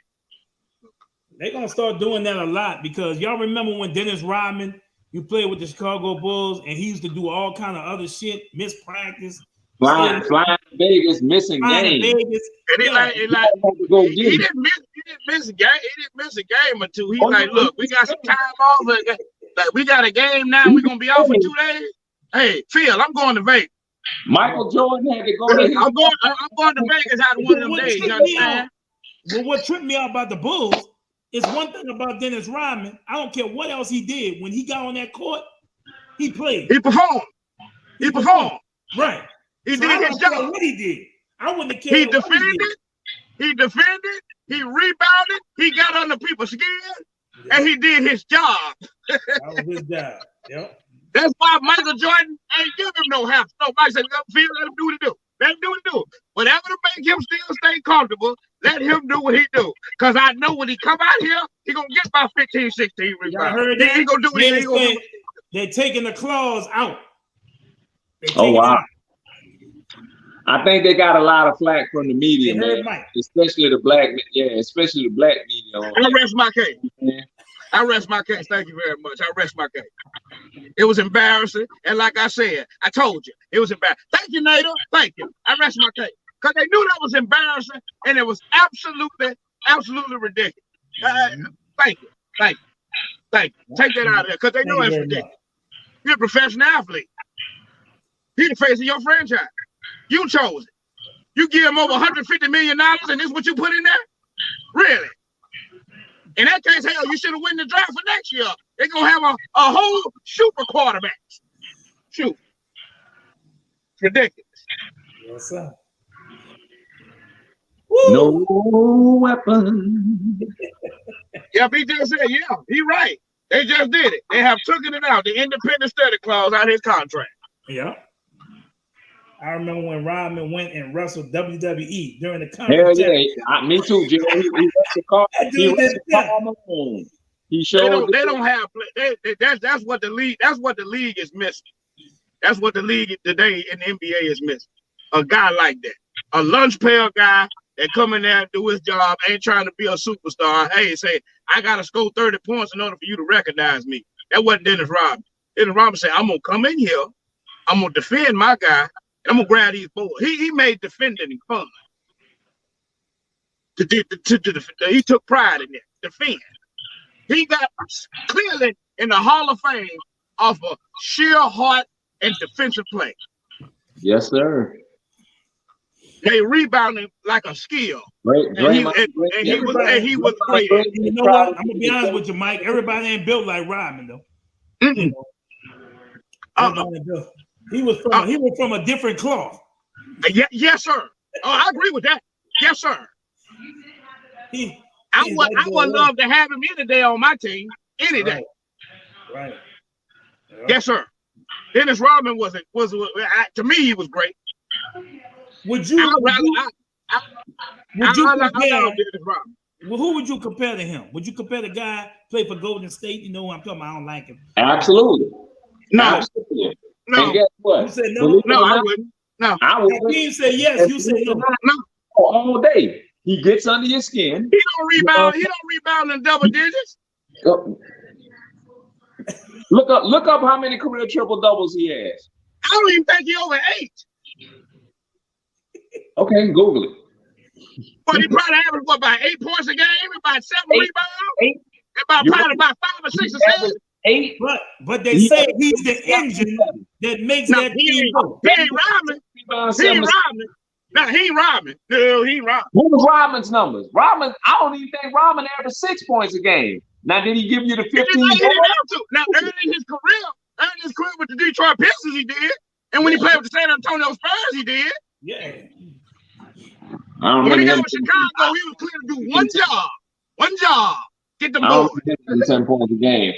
They're gonna start doing that a lot because y'all remember when Dennis Rodman, you played with the Chicago Bulls, and he used to do all kind of other shit, miss practice. Flying to Vegas, missing games. And he didn't miss a game. He didn't miss a game or two. He's like, look, we got some time off. Like we got a game now. We're gonna be out for 2 days. Hey, Phil, I'm going to Vegas. Michael Jordan had to go. I'm going to Vegas out of one of them days. You understand? Well, what tripped me out about the Bulls is one thing about Dennis Rodman. I don't care what else he did. When he got on that court, he played. He performed. Right. He did his job. What he did, I wouldn't have cared. He defended. He rebounded. He got under people's skin, and he did his job. That was his job. Yep. That's why Michael Jordan ain't give him no half. No, Mike said, let him do what he do. Let him do what he do. Whatever to make him still stay comfortable, let him do what he do. Because I know when he come out here, he going to get about 15, 16 rebounds. Heard that? He going to do what he do. They're taking the claws out. Oh, wow. I think they got a lot of flack from the media, man. Especially the black media. I rest my case. I rest my case. Thank you very much. I rest my case. It was embarrassing. And like I said, I told you, it was embarrassing. Thank you, Nader. Thank you. I rest my case. Because they knew that was embarrassing and it was absolutely ridiculous. Thank you. Take that out of there because they know it's ridiculous. You're a professional athlete. You're the face of your franchise. You chose it. You give him over $150 million and this is what you put in there? Really? In that case, hell, you should have won the draft for next year. They're going to have a whole super quarterback. Shoot. It's ridiculous. Yes, sir. No weapon. Yeah, BJ said, yeah, he right. They just did it. They have taken it out, the independent study clause out of his contract. Yeah. I remember when Rodman went and wrestled WWE during the conference. Hell yeah, me too, Jim. He showed. They don't have. That's what the league. That's what the league is missing. That's what the league today in the NBA is missing. A guy like that, a lunch pail guy that come in there and do his job, ain't trying to be a superstar. Hey, say I gotta score 30 points in order for you to recognize me. That wasn't Dennis Rodman. Dennis Rodman said, "I'm gonna come in here. I'm gonna defend my guy. I'm gonna grab these boys." He made defending fun. He took pride in it. Defend. He got clearly in the Hall of Fame off of sheer heart and defensive play. Yes, sir. They rebounded like a skill. Great. He was great. You know what? I'm gonna be honest with you, Mike. Everybody ain't built like Rodman though. Mm-mm. He was from a different cloth. Yes, sir. Oh, I agree with that. Yes, sir. I would love to have him any day on my team. Any day. Right. Yeah. Yes, sir. Dennis Rodman was to me, he was great. Would you compare? Well, who would you compare to him? Would you compare the guy play for Golden State? You know who I'm talking about? I don't like him. Absolutely. No. Absolutely. No. And guess what? You said no. No, I wouldn't. No. I would. He said yes. You said no. No. All day. He gets under your skin. He don't rebound. He don't rebound in double digits. Look up how many career triple doubles he has. I don't even think he over 8. Okay, Google it. But he probably averaged about 8 points a game, about 7 rebounds, probably about 5 or 6 or 7. 8. But they say he's the engine that makes that team go. He ain't Rodman. He ain't Rodman. No, he ain't Rodman. No, he ain't Rodman. What was Rodman's numbers? I don't even think Rodman averaged 6 points a game. Now, did he give you the 15? Now, early in his career with the Detroit Pistons, he did. And when he played with the San Antonio Spurs, he did. Yeah. When he got with Chicago, he was clear to do one job. Get the ball. 10 points a game.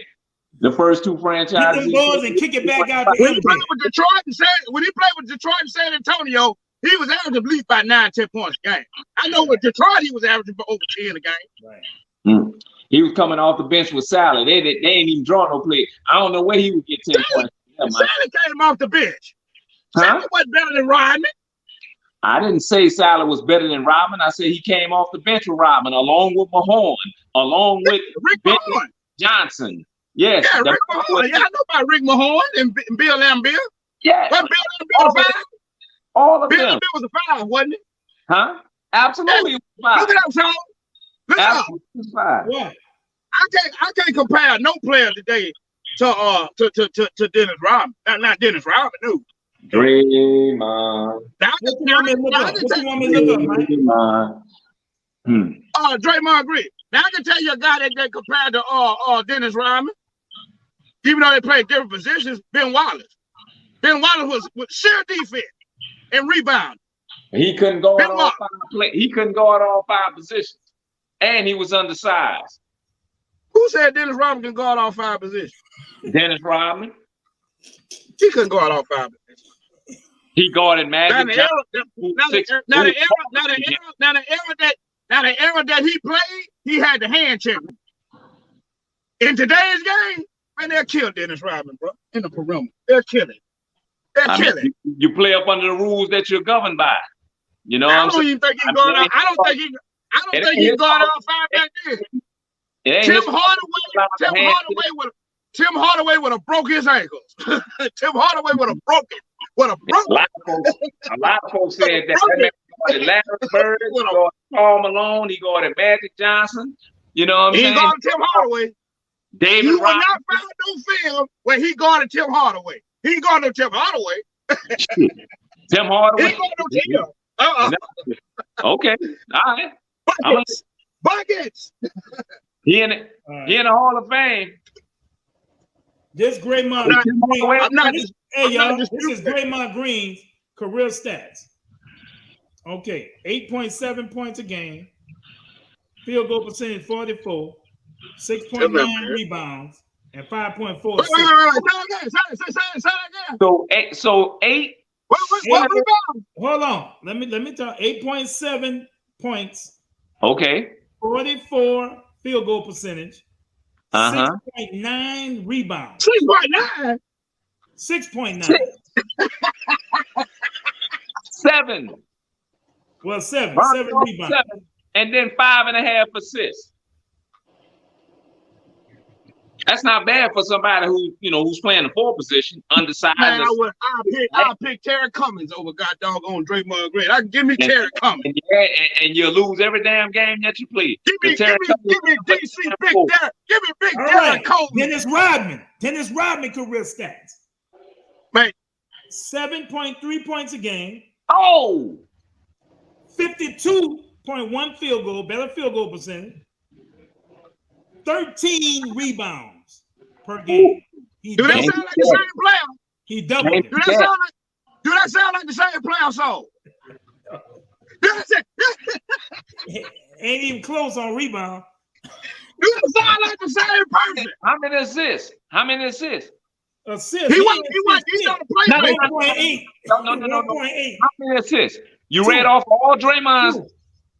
The first two Get franchises. them boys and kick it back out When to he played with Detroit and San Antonio, he was averaging at least about 9-10 points a game. I know with Detroit he was averaging for over 10 a game. Right. He was coming off the bench with Sally. They ain't even draw no play. I don't know where he would get 10 points. Sally came off the bench. Sally wasn't better than Rodman. I didn't say Sally was better than Rodman. I said he came off the bench with Rodman, along with Mahorn, along with Rick Mahorn Johnson. Yes. Yeah, Rick Mahorn. Yeah, I know about Rick Mahorn and Bill Laimbeer. Yeah. Wasn't Bill Laimbeer a 5? All of Bill them. Laimbeer was a 5, wasn't it? Huh? Absolutely. Yeah. Look at that, Sean. Look up. What? I can't compare no player today to Dennis Rodman. Not Dennis Rodman, no. Draymond. What you want me to look up, man? Draymond Green. Now I can tell you a guy that compared to Dennis Rodman, even though they played different positions. Ben Wallace. Ben Wallace was with sheer defense and rebound. He couldn't go at all 5 play. He couldn't go at all 5 positions, and he was undersized. Who said Dennis Rodman can guard all 5 positions? Dennis Rodman. He couldn't guard all 5 positions. He guarded Magic Johnson. Now the era that he played, he had the hand check. In today's game, man, they'll kill Dennis Rodman, bro. In the perimeter, they'll kill him. They'll kill him. You play up under the rules that you're governed by. You know, I don't even think he guard out. I don't think he guard all 5 back then. Tim Hardaway would have broke his ankles. Tim Hardaway would have broken. A lot of folks said that. Larry Bird, he guarded Paul Malone, he guarded Magic Johnson. You know what I'm saying? He guarded Tim Hardaway. David You will Robinson. not find no film where he guarded Tim Hardaway. He guarded Tim Hardaway. Tim Hardaway. He guarded Tim. Okay, all right. Buckets. He in the Hall of Fame. This Draymond Green. Hey, y'all, this is Draymond Green's career stats. Okay, 8.7 points a game, field goal percentage 44, 6.9 rebounds, and 5.4. So eight. What rebound? Hold on. Let me talk. 8.7 points. Okay. 44 field goal percentage. 6.9 rebounds. 6.9. 6.9. 7. Well, 7 rebounds. 7, and then 5.5 assists. That's not bad for somebody who's playing the 4 position, undersized. Man, I'll pick Terry Cummings over on Draymond Green. Give me Terry Cummings. And you'll lose every damn game that you play. Give me DC Big Derek. Give me Big Derek Coleman. Dennis Rodman career stats. Man. 7.3 points a game. Oh. 52.1 field goal, better field goal percentage. 13 rebounds per game. Do that sound like the same player? He doubled it. Do that sound like the same player song? Ain't even close on rebound. Do that sound like the same person? How many assists? Assists. He's not a playmaker. 1.8. No. How many assists? You read off all Draymond's.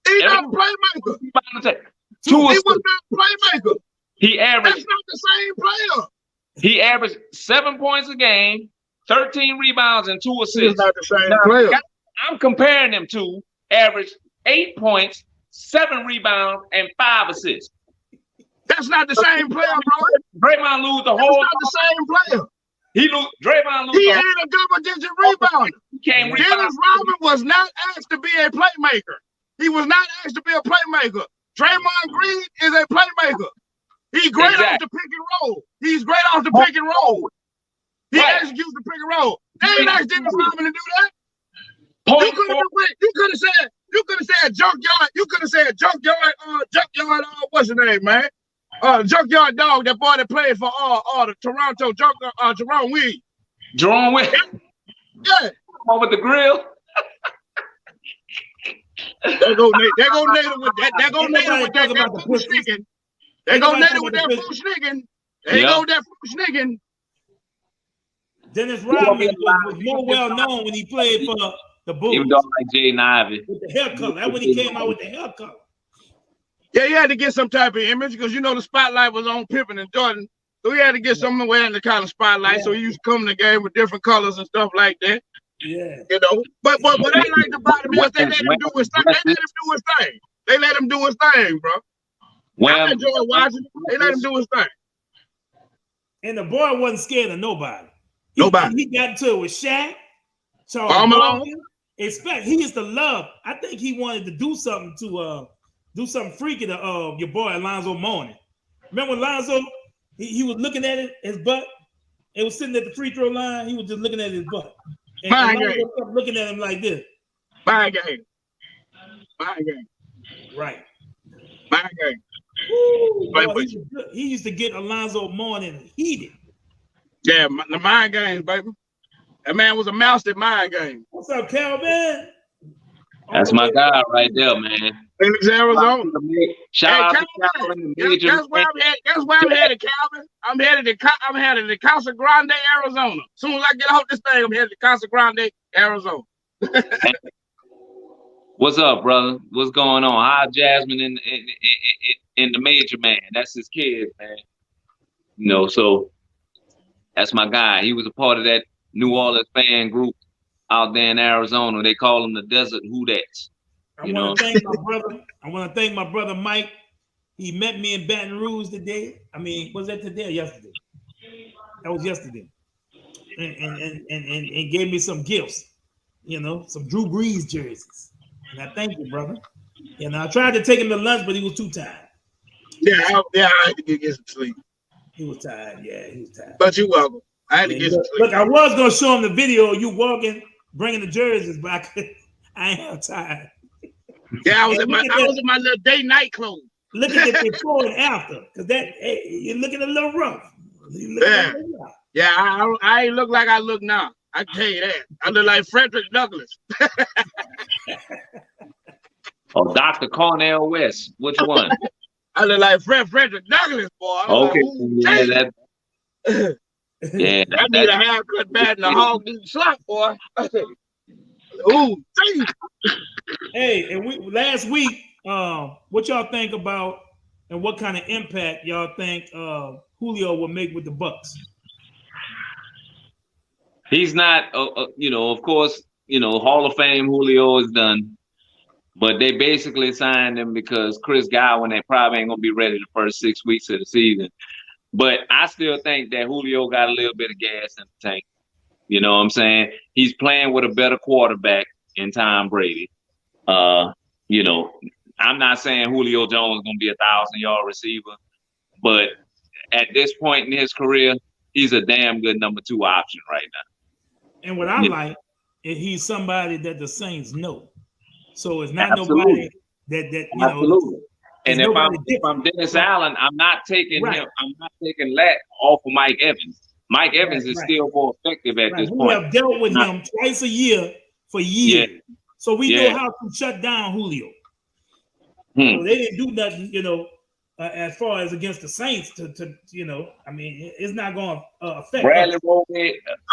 He's not a playmaker. 2 He assists. was not a playmaker. He averaged. That's not the same player. He averaged 7 points a game, 13 rebounds, and 2 assists. He's not the same player. I'm comparing them to average 8 points, 7 rebounds, and 5 assists. That's not the same player, bro. Draymond lose the That's whole. not the same player. Draymond lose. He ain't a double-digit rebounder. Dennis Rodman was not asked to be a playmaker. He was not asked to be a playmaker. Draymond Green is a playmaker. He's great off the pick and roll. He's great off the pick and roll. He executes the pick and roll. They ain't asked Dennis Rodman to do that. You could have said junkyard. You could have said junkyard. What's his name, man? Junkyard Dog. That boy that played for the Toronto Jerome Weed. Jerome Weed. Yeah. Over the grill. They go native with that. They go native with that bull sneaking. They go native with that bull sneaking. They go that Schniggin. Dennis Rodman was more well known when he played for the Bulls. Even though like Jaden Ivey. With the hair color. That's when he came out with the hair color. Yeah, he had to get some type of image because you know the spotlight was on Pippen and Jordan. So he had to get somewhere in the kind of spotlight. Yeah. So he used to come to the game with different colors and stuff like that. Yeah. You know, but what I liked about him is they let him do his thing. They let him do his thing, bro. I enjoy watching. They let him do his thing. And the boy wasn't scared of nobody. He got into it with Shaq, Charles Barkley. He used to love. I think he wanted to do something freaky to your boy Alonzo Mourning. Remember when Alonzo? He was looking at it, his butt. It was sitting at the free throw line. He was just looking at his butt. And Alonzo kept looking at him like this. My game. Right. My game. Ooh, boy, he used to get Alonzo Mourning heated. Yeah, the mind games, baby. That man was a mouse at mind game. What's up, Calvin? That's my guy right there, man. Phoenix, Arizona. Shout out to Calvin. That's where I'm headed, Calvin. I'm headed to Casa Grande, Arizona. As soon as I get off this thing, I'm headed to Casa Grande, Arizona. What's up, brother? What's going on? How Jasmine in the Major Man? That's his kid, man. You know, so that's my guy. He was a part of that New Orleans fan group out there in Arizona. They call them the Desert Hoodettes. I want to thank my brother Mike. He met me in Baton Rouge today. I mean, was that today or yesterday? That was yesterday. And gave me some gifts, you know, some Drew Brees jerseys. And I thank you, brother. And I tried to take him to lunch, but he was too tired. Yeah, I had to get some sleep. He was tired. Yeah, he was tired. But you're welcome. I had to get some sleep. Look, I was going to show him the video of you walking, bringing the jerseys, but I am tired. Yeah, I was in my little day night clothes. Look at the before and after, because you're looking a little rough. Yeah, I ain't look like I look now. I tell you that. I look like Frederick Douglass. Oh, Dr. Cornel West. Which one? I look like Frederick Douglass, boy. Okay. Like, I need a haircut bad in the hog slot, boy. Ooh, hey, and last week, what y'all think about and what kind of impact y'all think Julio will make with the Bucks? He's not, of course, Hall of Fame Julio is done, but they basically signed him because Chris Godwin, they probably ain't gonna be ready the first 6 weeks of the season. But I still think that Julio got a little bit of gas in the tank. You know what I'm saying? He's playing with a better quarterback in Tom Brady. I'm not saying Julio Jones is going to be a 1,000-yard receiver, but at this point in his career, he's a damn good number 2 option right now. And what I like is he's somebody that the Saints know. So it's not nobody that Absolutely. And if I'm Dennis Allen, I'm not taking him. I'm not taking that off of Mike Evans. Mike Evans is still more effective at this point. We have dealt with him twice a year for years. Yeah. So we know how to shut down Julio. So they didn't do nothing, as far as against the Saints I mean, it's not going to affect Bradley us.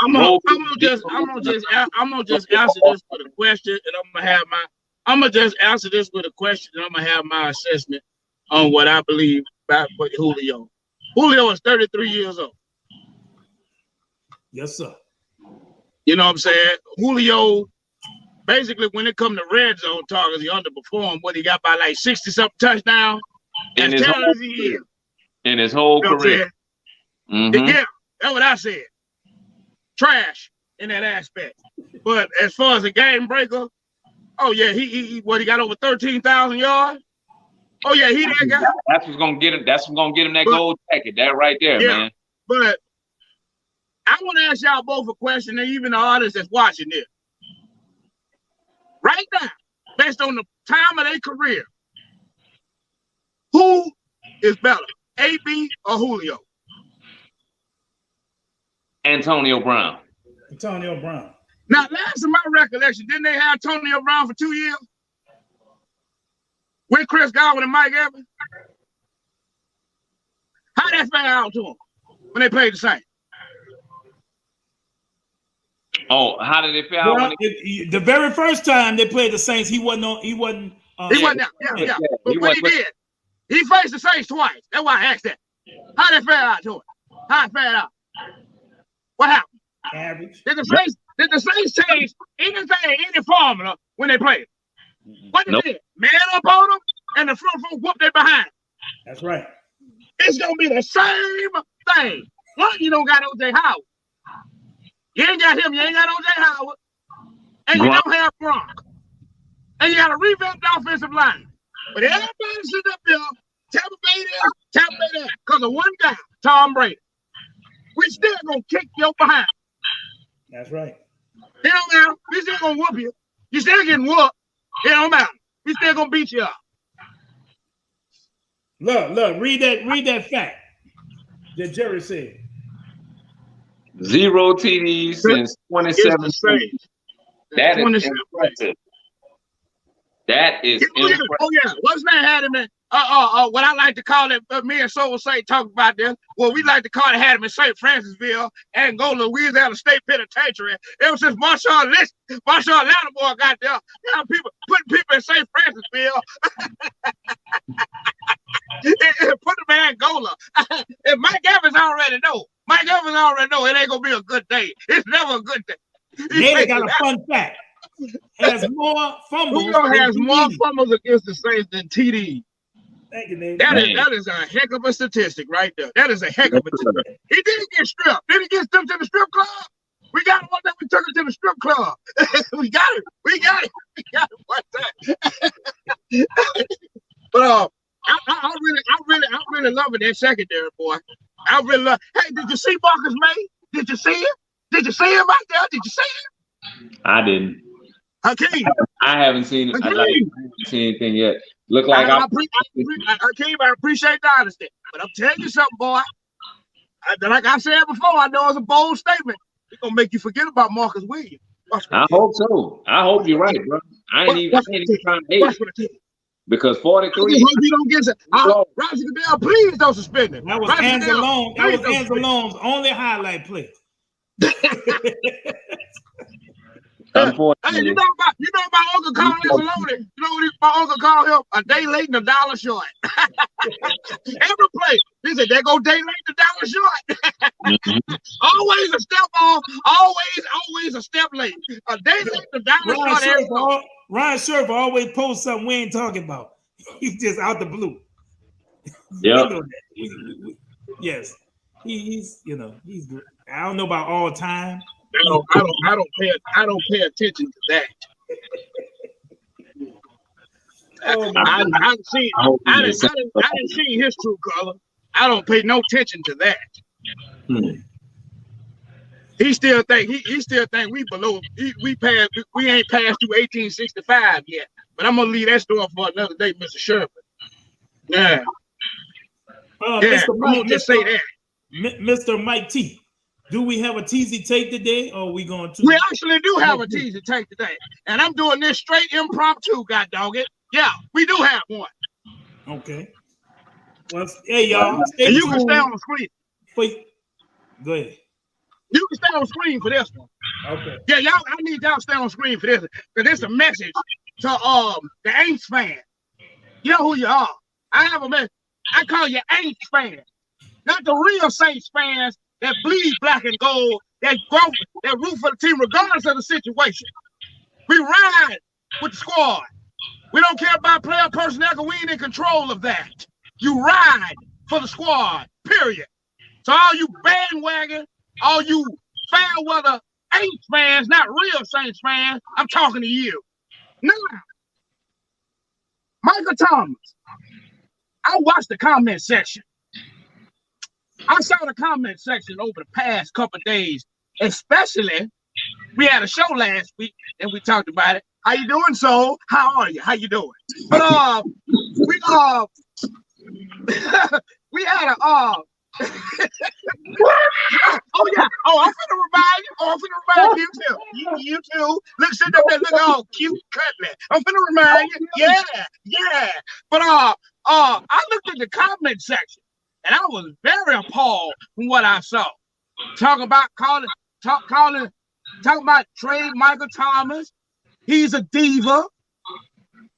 I'm gonna just answer this with a question, and I'm gonna just answer this with a question, and I'm gonna have my assessment on what I believe about Julio. Julio is 33 years old. Yes, sir. You know what I'm saying? Julio, basically, when it comes to red zone targets, he underperformed. What he got by like 60-something touchdowns. In his whole career. Mm-hmm. Yeah, that's what I said. Trash in that aspect. But as far as a game breaker, oh yeah, he got over 13,000 yards. Oh yeah, he that guy. That's what's gonna get him. That's what's gonna get him that gold jacket. That right there, man. But I want to ask y'all both a question, and even the audience that's watching this. Right now, based on the time of their career, who is better, AB or Julio? Antonio Brown. Antonio Brown. Now, last of my recollection, didn't they have Antonio Brown for 2 years? With Chris Godwin and Mike Evans? How that fell out to him? when they played the Saints? Oh, how did it feel? Well, the very first time they played the Saints, he wasn't on. He wasn't. He wasn't out. Yeah. But what he did, he faced the Saints twice. That's why I asked that. How did it fare out to him? How it fared out? What happened? Average. Did the Saints change anything, any formula when they played? What they did? Man up on them, and the front foot whooped their behind. That's right. It's gonna be the same thing. One, you don't got O.J. Howard. You ain't got him. You ain't got O.J. Howard, and you don't have Gronk, and you got a revamped offensive line. But everybody sitting up there, Tampa Bay there, because of one guy, Tom Brady. We still gonna kick your behind. That's right. It don't matter. We still gonna whoop you. You still getting whooped. It don't matter. We still gonna beat you up. Look, read that fact that Jerry said. 0 TDs since 2017. That is impressive. That is impressive. Oh yeah, what's that had him in? What I like to call it, me and Soul say talk about this. Well, we like to call it, had him in St. Francisville, Angola, Louisiana State Penitentiary. Ever since Marshall Lattimore got there, people putting people in St. Francisville. Put him in Angola. And Mike Evans already know. It ain't gonna be a good day. It's never a good day. They got a fun fact. Has more fumbles. Julio has more fumbles against the Saints than TD. Thank you, Nate. That is a heck of a statistic right there. That is a heck of a statistic. He didn't get stripped. Did he get stripped to the strip club? We got one that we took him to the strip club. We got it one time. But I'm really loving that secondary, boy. I really love. Hey, did you see Marcus May? Did you see him? Did you see him out there? Did you see him? I didn't. Hakeem. I haven't seen it. I haven't seen anything yet. Look like Hakeem, I appreciate the honesty, but I'm telling you something, boy. Like I said before, I know it's a bold statement. It's gonna make you forget about Marcus Williams. I hope so. I hope you're right, bro. I ain't even trying to hate. Because 43. I hope you don't get it. Roger Goodell, please don't suspend him. That was Anzalone's only highlight play. Hey, you know my uncle called Anzalone. You know what my uncle called him? A day late and $1 short. Every play, he said, "They go day late, $1 short." Always a step off. Always a step late. A day late, $1 short. Ryan Scherfer always posts something we ain't talking about. He's just out the blue. Yeah. Yes. He's good. I don't know about all time. I don't pay attention to that. I didn't see his true color. I don't pay no attention to that. He still think we below. We ain't passed through 1865 yet. But I'm gonna leave that story for another day, Mr. Sherman. Yeah. Mr. Mike, I'm gonna just say that. Mr. Mike T. Do we have a teasy take today, or are we going to? We actually do have a teasy take today, and I'm doing this straight impromptu. God dog it, yeah, we do have one. Okay. Well, hey y'all, and you can stay on the screen. Wait, go ahead. You can stay on the screen for this one. Okay. Yeah, y'all. I need y'all to stay on the screen for this because it's a message to the Aints fan. You know who you are. I have a message. I call you Aints fan, not the real Saints fans that bleed black and gold, that root for the team regardless of the situation. We ride with the squad. We don't care about player personnel because we ain't in control of that. You ride for the squad, period. So all you bandwagon, all you fair weather Aints fans, not real Saints fans, I'm talking to you. Now, Michael Thomas, I watched the comment section. I saw the comment section over the past couple of days, especially we had a show last week and we talked about it. How you doing, Soul? How are you? How you doing? But we had a oh yeah. I'm finna remind you too. You too. Look, sit up there, look all cute, cuddly. I'm finna remind you. Yeah. But I looked at the comment section and I was very appalled from what I saw. Talking about trade Michael Thomas. He's a diva.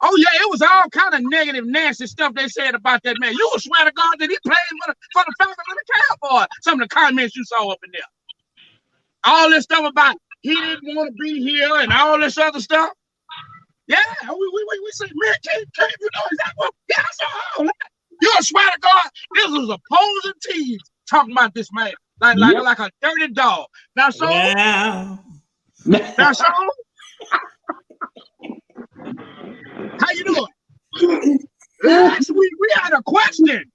Oh yeah, it was all kind of negative, nasty stuff they said about that man. You would swear to God that he played for the Falcons and the Cowboys. Some of the comments you saw up in there. All this stuff about he didn't want to be here and all this other stuff. Yeah, we said, man, can't you know exactly what? Yeah, I saw all that. You would swear to God, this was opposing teams talking about this man like a dirty dog. Now so, now so. How you doing? Last week we had a question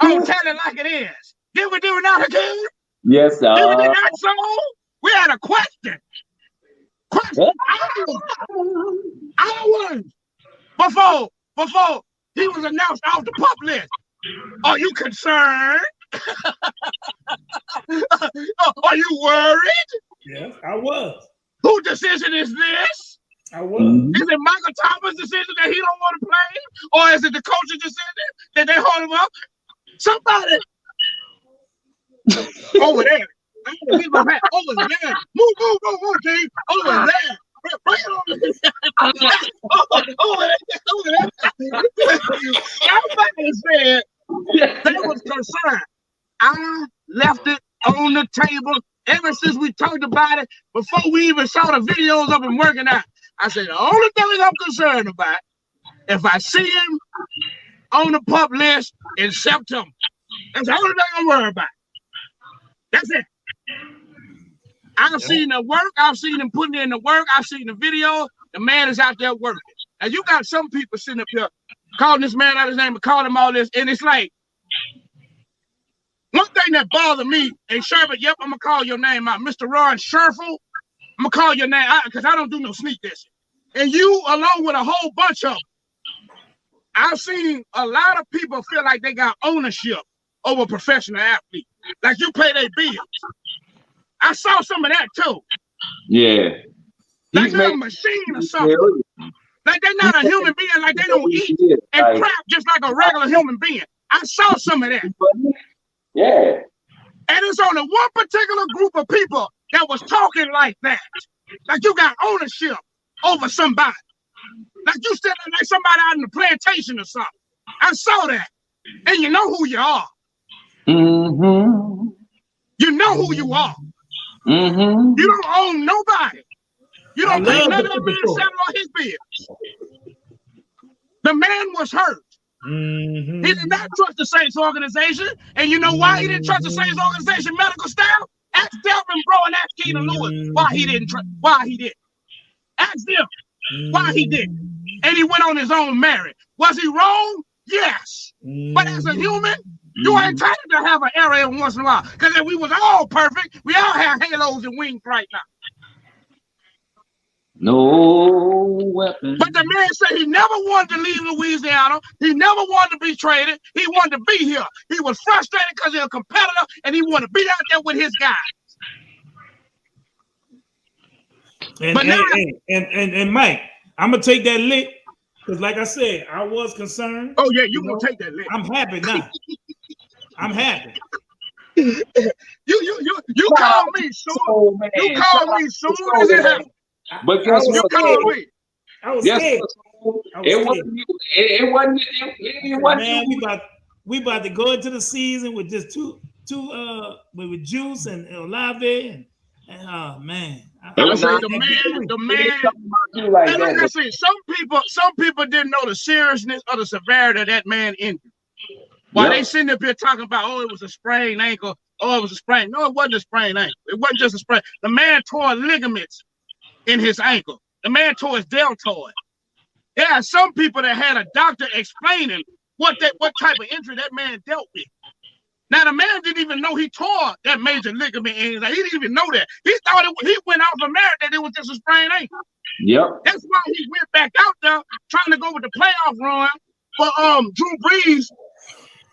on Tell It Like It Is. Did we do it not again? Yes, sir. Did we do not so? We had a question. Hours before he was announced off the pup list. Are you concerned? Are you worried? Yes, I was. Whose decision is this? I was. Is it Michael Thomas' decision that he don't want to play? Or is it the coach's decision that they hold him up? Somebody over there. Over there. Move, King. Over there. Bring it over there. Somebody said they was concerned. I left it on the table ever since we talked about it, before we even saw the videos of him working out. I said, the only thing I'm concerned about, if I see him on the pup list in September, that's the only thing I'm worried about. That's it. I've seen the work. I've seen him putting in the work. I've seen the video. The man is out there working. And you got some people sitting up here calling this man out his name and calling him all this. And it's like, one thing that bothered me, and Sherman, yep, I'm going to call your name out. Mr. Ron Scherfel, I'm going to call your name out because I don't do no sneak dissing. And you, along with a whole bunch of them, I've seen a lot of people feel like they got ownership over professional athletes. Like you pay their bills. I saw some of that too. Yeah. Like they're a machine or something. Like they're not a human being, like they don't eat and crap just like a regular human being. I saw some of that. Yeah. And it's only one particular group of people that was talking like that. Like you got ownership over somebody. Like you said, like somebody out in the plantation or something. I saw that. And you know who you are. Mm-hmm. You know who you are. Mm-hmm. You don't own nobody. You don't pay none of that man settle on his bills. The man was hurt. Mm-hmm. He did not trust the Saints organization. And you know why he didn't trust the Saints organization medical staff? Ask Delvin Bro and ask Keenan Lewis why he didn't. Why he did. Ask them why he did. And he went on his own merit. Was he wrong? Yes. But as a human, you are entitled to have an error every once in a while. Because if we was all perfect, we all have halos and wings right now. No weapon. But the man said he never wanted to leave Louisiana. He never wanted to be traded. He wanted to be here. He was frustrated because he's a competitor and he wanted to be out there with his guys. And Mike, I'm gonna take that lick because, like I said, I was concerned. Oh yeah, you gonna take that lick? I'm happy now. I'm happy. You call me soon. You call me soon as it happens. But guess what? You call me. I was scared. It wasn't. Man, we about to go into the season with just two with Juice and Olave and oh man. I say the man. Like I said, some people didn't know the seriousness or the severity of that man injury. While they sitting up here talking about, oh, it was a sprained ankle. Oh, it was a sprain. No, it wasn't a sprained ankle. It wasn't just a sprain. The man tore ligaments in his ankle. The man tore his deltoid. There are some people that had a doctor explaining what type of injury that man dealt with. Now the man didn't even know he tore that major ligament in his ankle. He didn't even know that. He thought he went off of merit that it was just a sprained ankle. Yep. That's why he went back out there trying to go with the playoff run for Drew Brees'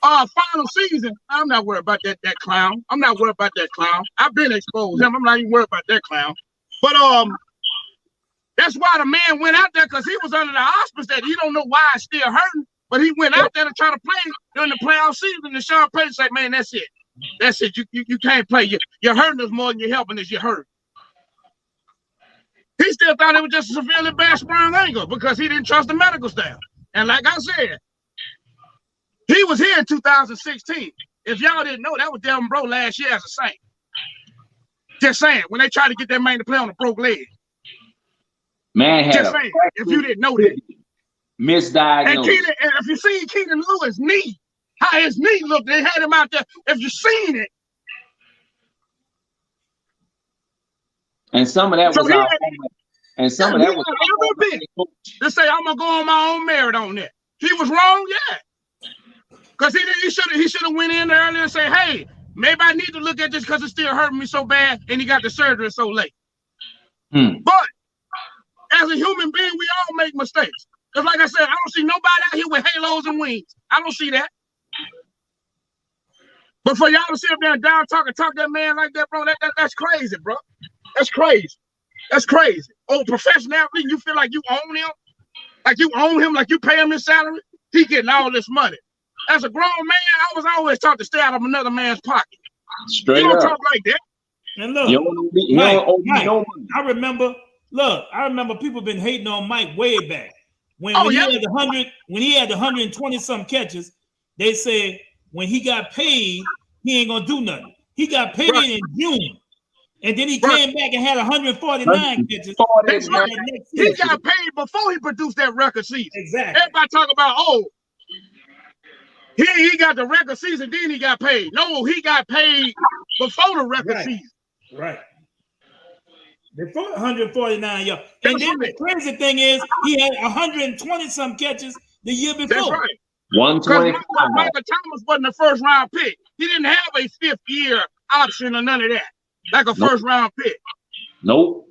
final season. I'm not worried about that clown. I'm not worried about that clown. I've been exposed him. I'm not even worried about that clown. But that's why the man went out there, because he was under the auspice that he don't know why it's still hurting, But he went out there to try to play during the playoff season. And Sean Payton said, man, that's it. That's it. You can't play. You're hurting us more than you're helping us. You're hurt. He still thought it was just a severely bad sprained ankle because he didn't trust the medical staff. And like I said, he was here in 2016. If y'all didn't know, that was Delvin Breaux last year as a Saint. Just saying, when they tried to get that man to play on a broke leg. Man had just saying, if you didn't know that. Misdiagnosed. And if you seen Keaton Lewis' knee, how his knee looked, they had him out there. If you seen it. And some of that was our and some of that was every bit. They say I'm gonna go on my own merit on that. He was wrong, yeah. Because he should have went in there earlier and say, hey, maybe I need to look at this because it's still hurting me so bad, and he got the surgery so late. But as a human being, we all make mistakes. Because like I said, I don't see nobody out here with halos and wings. I don't see that. But for y'all to sit up there and down talk that man like that, bro, that's crazy, bro. That's crazy. That's crazy. Oh, professional athlete, you feel like you own him? Like you own him, like you pay him his salary? He getting all this money. As a grown man, I was always taught to stay out of another man's pocket. Straight you don't up. Talk like that. And look, Mike, I remember people been hating on Mike way back. When he had the 120 some catches, they said when he got paid, he ain't gonna do nothing. He got paid in June. And then he came back and had 149 catches. He got paid before he produced that record season. Exactly. Everybody talk about, he got the record season, then he got paid. No, he got paid before the record season. Right. Before 149 yards. And then the crazy thing is, he had 120 some catches the year before. That's right. 125. Michael Thomas wasn't a first round pick. He didn't have a 5th year option or none of that. Like a first round pick. Nope.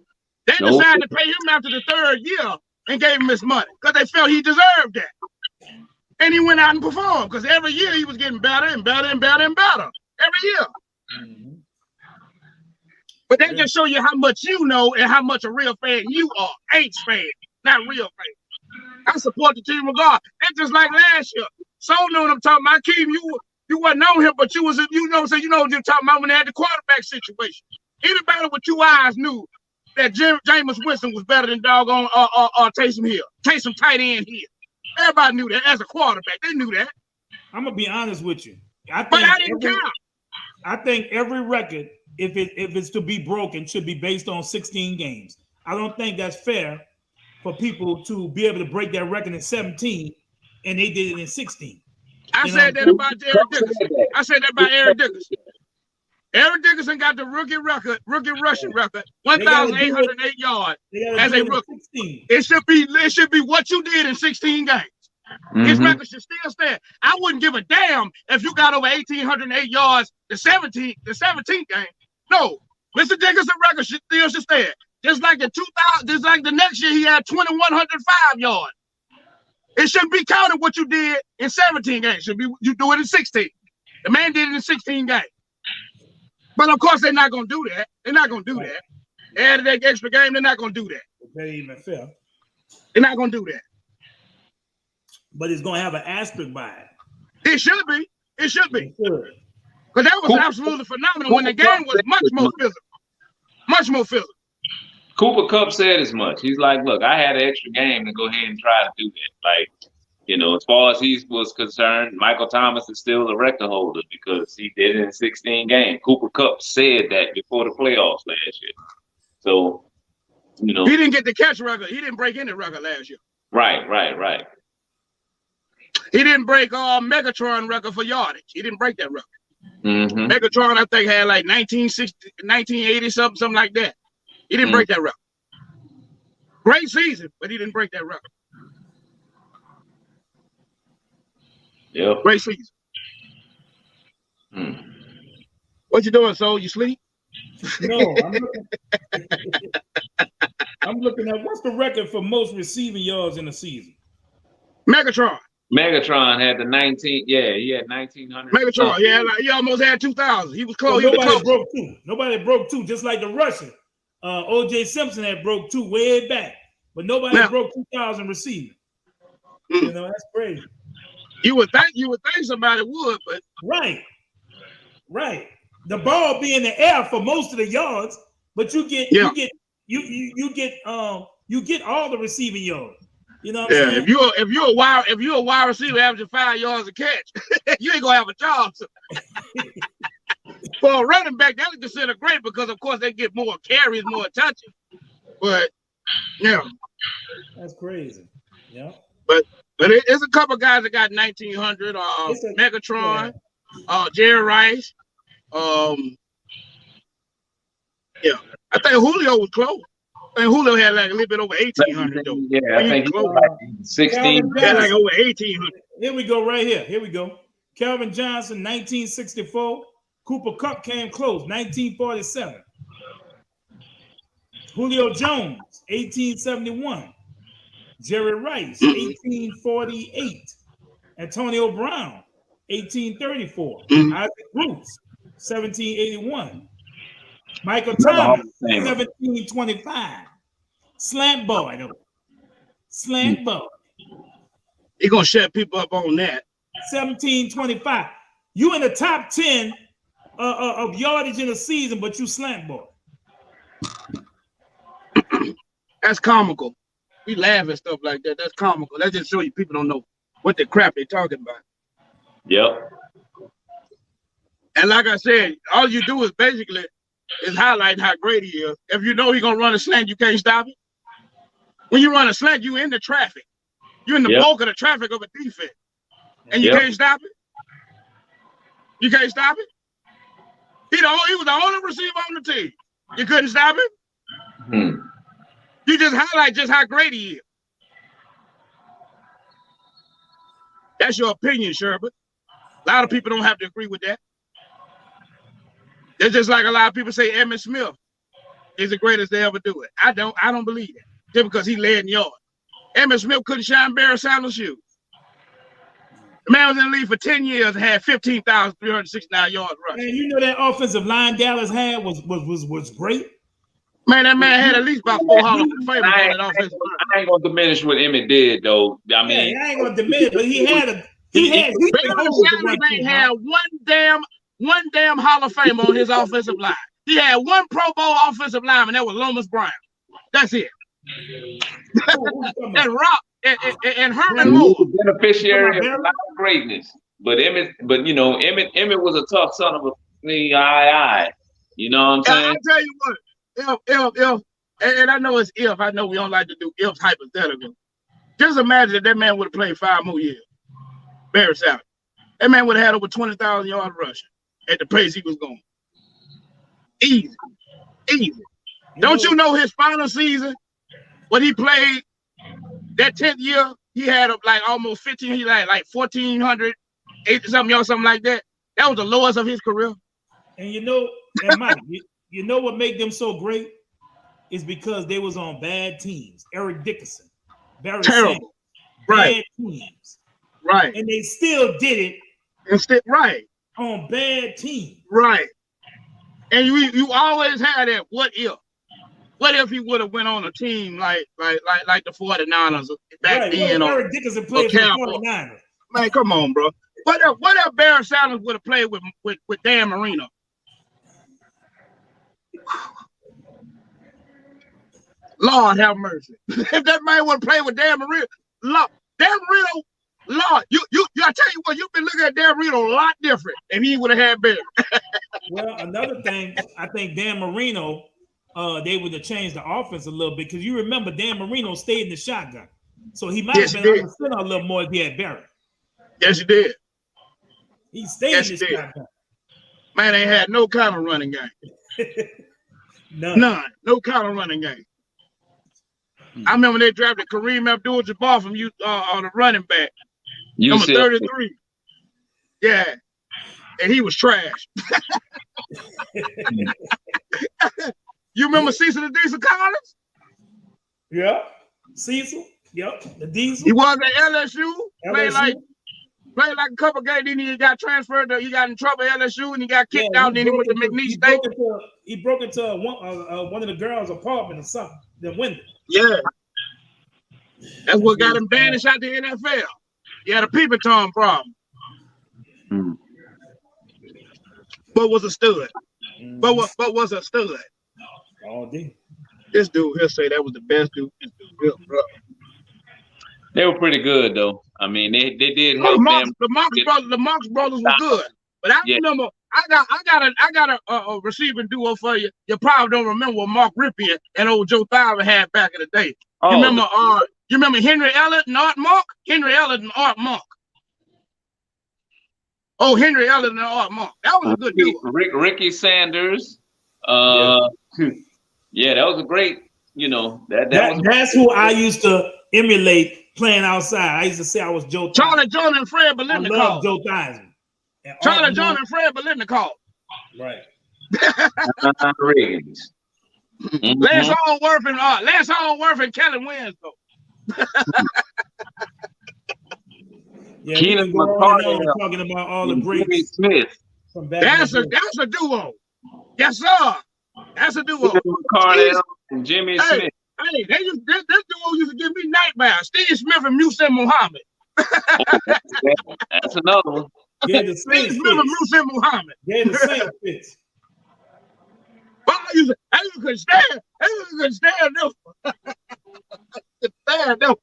They decided to pay him after the 3rd year and gave him his money because they felt he deserved that. And he went out and performed because every year he was getting better and better and better and better. Every year. But that just show you how much you know and how much a real fan you are. Ain't fan, not real fan. I support the team regardless. That's just like last year. So know what I'm talking about. Keem, you wasn't on him, but you was, what you're talking about when they had the quarterback situation. Anybody with 2 eyes knew that Jameis Winston was better than doggone Taysom Hill. Taysom tight end Hill. Everybody knew that as a quarterback. They knew that. I'm gonna be honest with you. I didn't count. I think every record, if it's to be broken, should be based on 16 games. I don't think that's fair for people to be able to break that record in 17, and they did it in 16. I said that about Eric Dickerson. I said that about Eric Dickerson. Eric Dickerson got the rookie rushing record, 1,808 yards as a rookie. It should be what you did in 16 games. His record should still stand. I wouldn't give a damn if you got over 1,808 yards the 17th game. No, Mr. Dickerson record still should stand. Just like the next year he had 2,105 yards. It shouldn't be counted what you did in 17 games. It should be you do it in 16. The man did it in 16 games. But of course they're not gonna do that. They're not gonna do that. They added that extra game, they're not gonna do that. They even fair. They're not gonna do that. But it's gonna have an asterisk by it. It should be. It should be. Because that was absolutely phenomenal when the game was much more physical. Much more physical. Cooper Kupp said as much. He's like, look, I had an extra game to go ahead and try to do that. Like, as far as he was concerned, Michael Thomas is still the record holder because he did it in 16 games. Cooper Kupp said that before the playoffs last year. So, He didn't get the catch record. He didn't break any record last year. Right. He didn't break Megatron record for yardage. He didn't break that record. Megatron, I think, had like 1980 something like that. He didn't break that record. Great season, but he didn't break that record. Yep. Great season. What you doing, Soul? You sleep? No, I'm looking at what's the record for most receiving yards in a season. Megatron had the 19. Yeah, he had 1,900. Megatron, he almost had 2,000. He was close. Nobody broke two. Just like the Russian, O.J. Simpson had broke 2 way back, but nobody broke 2,000 receiving. That's crazy. You would think somebody would, but right. The ball be in the air for most of the yards, but you get all the receiving yards. You know what I'm saying? If you're a wide receiver averaging 5 yards a catch, you ain't gonna have a job. For a running back, that's considered great because of course they get more carries, more touches. But that's crazy. Yeah. But it's a couple guys that got 1900. Megatron, Jerry Rice. I think Julio was close. And Julio had like a little bit over 1800 though. Yeah, I think he was like 16. Yeah, like over 1800. Here we go, right here. Here we go. Calvin Johnson, 1964. Cooper Kupp came close, 1947. Julio Jones, 1871. Jerry Rice, 1848. Antonio Brown, 1834. Isaac Bruce, 1781. Michael Thomas, 1725. Slant boy. You're going to shut people up on that. 1725. You in the top 10 of yardage in a season, but you slant boy. That's comical. We laugh at stuff like that. That's comical. That just show you people don't know what the crap they're talking about. Yep. And like I said, all you do is basically highlighting how great he is. If you know he's gonna run a slant, you can't stop it. When you run a slant, you in the traffic. You're in the bulk of the traffic of a defense. And you can't stop it. You can't stop it. He was the only receiver on the team. You couldn't stop it. You just highlight just how great he is. That's your opinion, Sherbert. A lot of people don't have to agree with that. It's just like a lot of people say Emmitt Smith is the greatest they ever do it. I don't believe that. Just because he led in yards. Emmitt Smith couldn't shine Barry Sanders' shoes. The man was in the league for 10 years and had 15,369 yards rushing. Man, you know that offensive line Dallas had was great. Man, that man had at least about 4 Hall of Famers on that offensive line. I ain't gonna diminish what Emmett did, though. I mean, I ain't gonna diminish, but he had Barry Sanders ain't had one damn Hall of Fame on his offensive line. He had one Pro Bowl offensive lineman, that was Lomas Brown. That's it. And Rock and Herman Moore. Beneficiary of a lot of greatness. But Emmett was a tough son of a aye. You know what I'm saying? I'll tell you what, if, and I know it's if, I know we don't like to do if hypothetical. Just imagine that man would have played 5 more years. Barry Sanders. That man would have had over 20,000 yards rushing at the pace he was going. Easy. Don't you know his final season, when he played that 10th year, he had like almost 15, he had like 1,480 something yards, something like that. That was the lowest of his career. And Mike, you know what made them so great is because they was on bad teams. Eric Dickerson, Barry Sanders, bad teams. Right. And they still did it. Right. On bad teams. Right. And you always had that what if. What if he would have went on a team like the 49ers back then? Eric Dickerson played for the 49ers. Man, come on, bro. What if Barry Sanders would have played with Dan Marino? Lord have mercy. If that man would have played with Dan Marino, Lord, I tell you what, you've been looking at Dan Marino a lot different, and he would have had Barry. Well, another thing, I think Dan Marino, they would have changed the offense a little bit, because you remember Dan Marino stayed in the shotgun, so he might have been able to sit on a little more if he had Barry. Yes, he did. He stayed in the shotgun. Man ain't had no kind of running game. None. No kind of running game. I remember they drafted Kareem Abdul-Jabbar from the running back, number 33. Yeah, and he was trash. You remember Cecil the Diesel Collins? Yeah, Cecil. Yep, the Diesel. He was at LSU. Played like a couple games. Then he got transferred. He got in trouble at LSU, and he got kicked out. Then he went to McNeese State. He broke into one of the girls' apartment or something. Then went. Yeah, that's what got him banished out the NFL. He had a peeping Tom problem. But was a stud. But was a stud. All day. This dude, he'll say that was the best dude. This dude, real, bro. They were pretty good though. I mean, they did help them. The Marx brothers were good. But I remember, I got a receiving duo for you. You probably don't remember what Mark Ripien and old Joe Thyler had back in the day. Oh. You remember Henry Elliott and Art Monk? Henry Elliott and Art Monk. Oh, Henry Elliott and Art Monk. That was a good duo. Ricky Sanders. Yeah, that was a great. That's who I used to emulate playing outside. I used to say I was Joe. Charlie John and Fred Belitnikov. I love Joe Theismann. Charlie John and Fred Belitnikov. Right. Riggins. Lance Allworth and Kelly Winslow. Yeah, Keenan McCardell talking about all the greats. Jimmy Smith. From back that's a duo. Yes, sir. That's a duo. Keenan McCardell and Jimmy Smith. Hey, this duo used to give me nightmares. Steve Smith and Musa Muhammad. That's another one. Yeah, the same. Steve Smith and Musa Muhammad. Yeah, the same fits. But I couldn't stand them.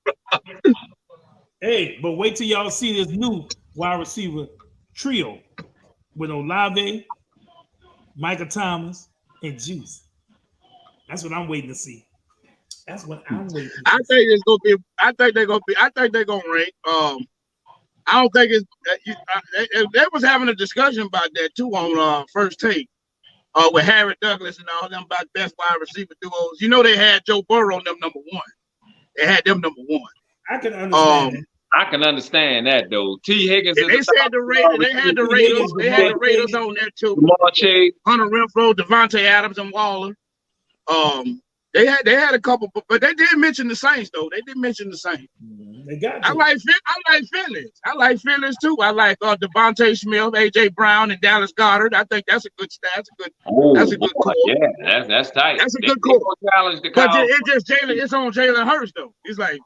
Hey, but wait till y'all see this new wide receiver trio with Olave, Michael Thomas, and Juice. That's what I'm waiting to see. That's what I'm waiting to see. I think they're gonna rank. I don't think it's. They was having a discussion about that too on First Take. With Harry Douglas and all them about best wide receiver duos. You know they had Joe Burrow on them number one. They had them number one. I can understand. I can understand that though. T. Higgins. They said the Raiders. They had the Raiders. They had the Raiders on there too. Jamar Chase, Hunter Renfrow, Devontae Adams, and Waller. They had a couple, but they did mention the Saints though. They did mention the Saints. They got. I like Phillies. I like Phillies too. I like Devontae Smith, AJ Brown, and Dallas Goedert. I think that's a good stat. That's a good core. Yeah, that's tight. That's a good core. Challenge the but it's on Jalen Hurts though. He's like,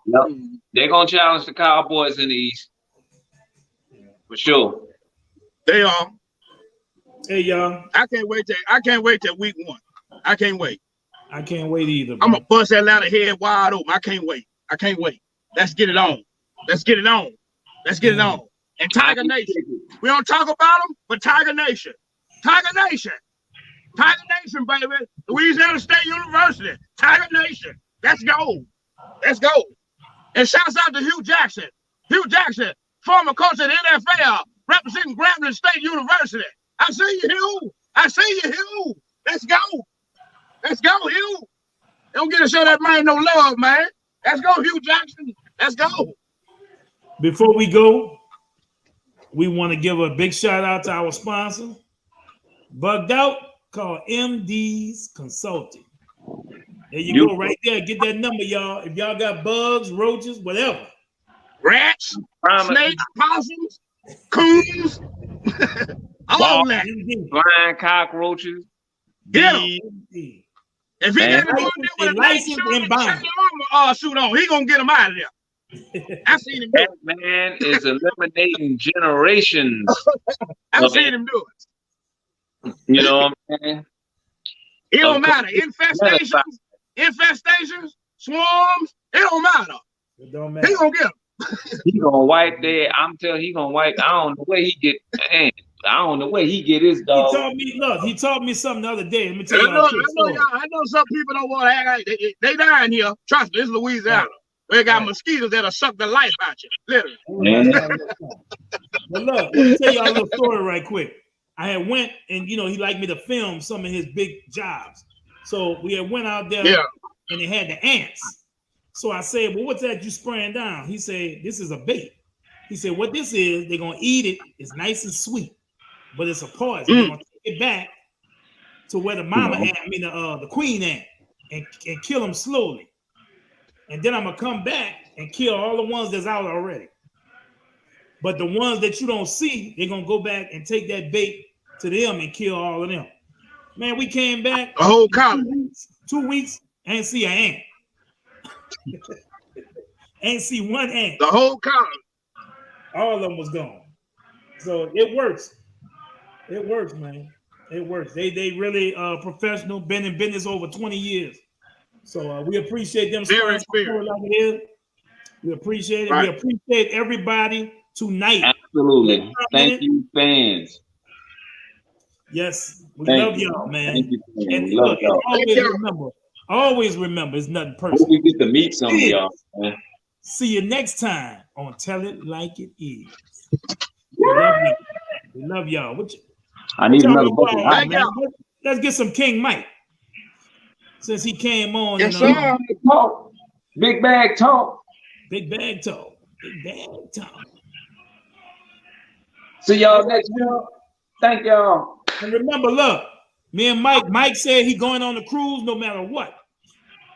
they're gonna challenge the Cowboys in the East for sure. They are. Hey y'all, I can't wait till week 1. I can't wait. I can't wait either. Bro. I'm gonna bust Atlanta head wide open. I can't wait. Let's get it on. And Tiger Nation. We don't talk about them, but Tiger Nation, baby. Louisiana State University, Tiger Nation. Let's go. And shouts out to Hugh Jackson, former coach of the NFL, representing Grambling State University. I see you, Hugh. Let's go, Hugh. Don't get to show that man no love, man. Let's go, Hugh Jackson. Let's go. Before we go, we want to give a big shout out to our sponsor, Bugged Out, called MD's Consulting. There you go, right there. Get that number, y'all. If y'all got bugs, roaches, whatever. Rats, snakes, possums, coons, all that. Flying cockroaches. Get them. If he got to go with a license and armor suit on, he gonna get him out of there. I seen him do it. That man is eliminating generations. I've seen him do it. You know what I'm saying? It don't matter. Infestations, swarms, it don't matter. It don't matter. He gonna get them. He gonna wipe there. I'm telling you, he gonna wipe. I don't know where he get. Man, I don't know where he get his dog. He taught me something the other day. Let me tell you. I know some people don't want to act like they dying here. Trust me, this is Louisiana. They got mosquitoes that'll suck the life out you, literally. But look, let me tell y'all a little story right quick. I had went and he liked me to film some of his big jobs. So we had went out there and they had the ants. So I said, well, what's that you spraying down? He said, this is a bait. He said, what this is, they're gonna eat it. It's nice and sweet, but it's a poison. They're gonna take it back to where the mama ant, the queen ant, and kill them slowly. And then I'm gonna come back and kill all the ones that's out already. But the ones that you don't see, they're gonna go back and take that bait to them and kill all of them. Man, we came back a whole colony. 2 weeks, ain't see an ant. Ain't see one ant. The whole colony. All of them was gone. So it works. It works, man. It works. They really professional, been in business over 20 years. So we appreciate them. Very experienced. Like it is. We appreciate it. Right. We appreciate everybody tonight. Absolutely. Thank you, fans. Yes, we love y'all, man. Thank you, and look, always remember, it's nothing personal. We get to meet some of y'all, man. See you next time on Tell It Like It Is. We love y'all. I need another bucket. Let's get some King Mike. Since he came on. Yes, sir. Big bag talk. Big bag talk. Big bag talk. See y'all next week. Thank y'all. And remember, look, me and Mike said he going on the cruise no matter what.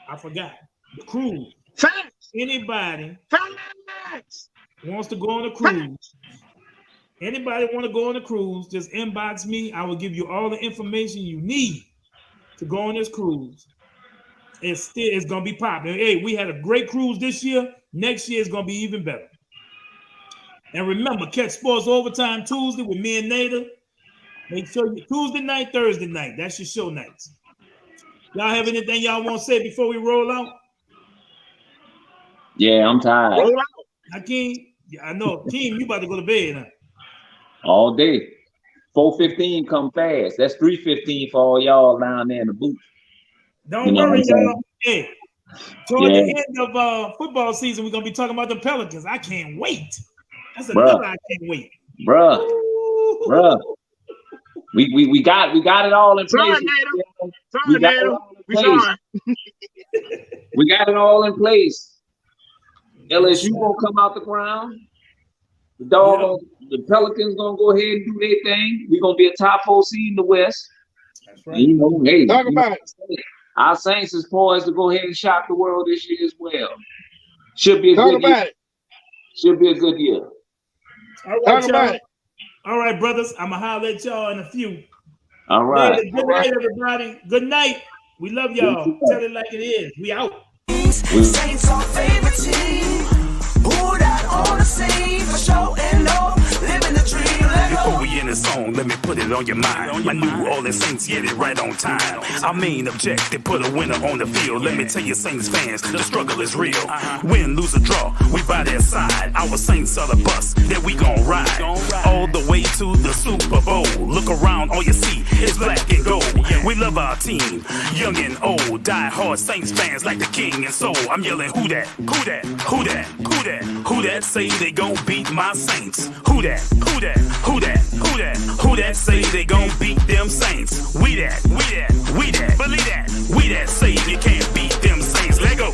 I forgot. The cruise. Facts. Anybody Facts. wants to go on a cruise. Anybody want to go on a cruise, just inbox me. I will give you all the information you need to go on this cruise. It's going to be popping. Hey, we had a great cruise this year. Next year is going to be even better. And remember, catch Sports Overtime Tuesday with me and Nader. Make sure you Tuesday night, Thursday night. That's your show nights. Y'all have anything y'all want to say before we roll out? Yeah, I'm tired. Roll out. Hakeem, I know. Hakeem, you about to go to bed now. All day. 4:15 come fast. That's 3:15 for all y'all down there in the booth. Don't worry, y'all. Hey, toward the end of football season, we're gonna be talking about the Pelicans. I can't wait. That's another I can't wait. Bruh. We got it all in place. We got it all in place. LSU gonna come out the ground. The Pelicans gonna go ahead and do their thing. We're gonna be a top 4 seed in the West. That's right. And, Talk about it. Our Saints is poised to go ahead and shock the world this year as well. Should be a good year. Should be a good year. All right, y'all. All right, brothers. I'm gonna holler at y'all in a few. All right. Good night, everybody. Good night. We love y'all. Tell it like it is. We out. Saints our favorite team. Who that on the scene for show and no living the dream. Before we end the song, let me put it on your mind. My New Orleans Saints get it right on time. Our main objective, put a winner on the field. Let me tell you, Saints fans, the struggle is real. Win, lose, or draw, we by their side. Our Saints are the bus that we gon' ride all the way to the Super Bowl. Look around, all you see is black and gold. We love our team, young and old. Die hard Saints fans like the king and soul. I'm yelling, who that? Who that? Who that? Who that? Who that say they gon' beat my Saints? Who that? Who that? Who that? Who that? Who that say they gon' beat them Saints? We that, we that, we that, believe that. We that say you can't beat them Saints. Let go.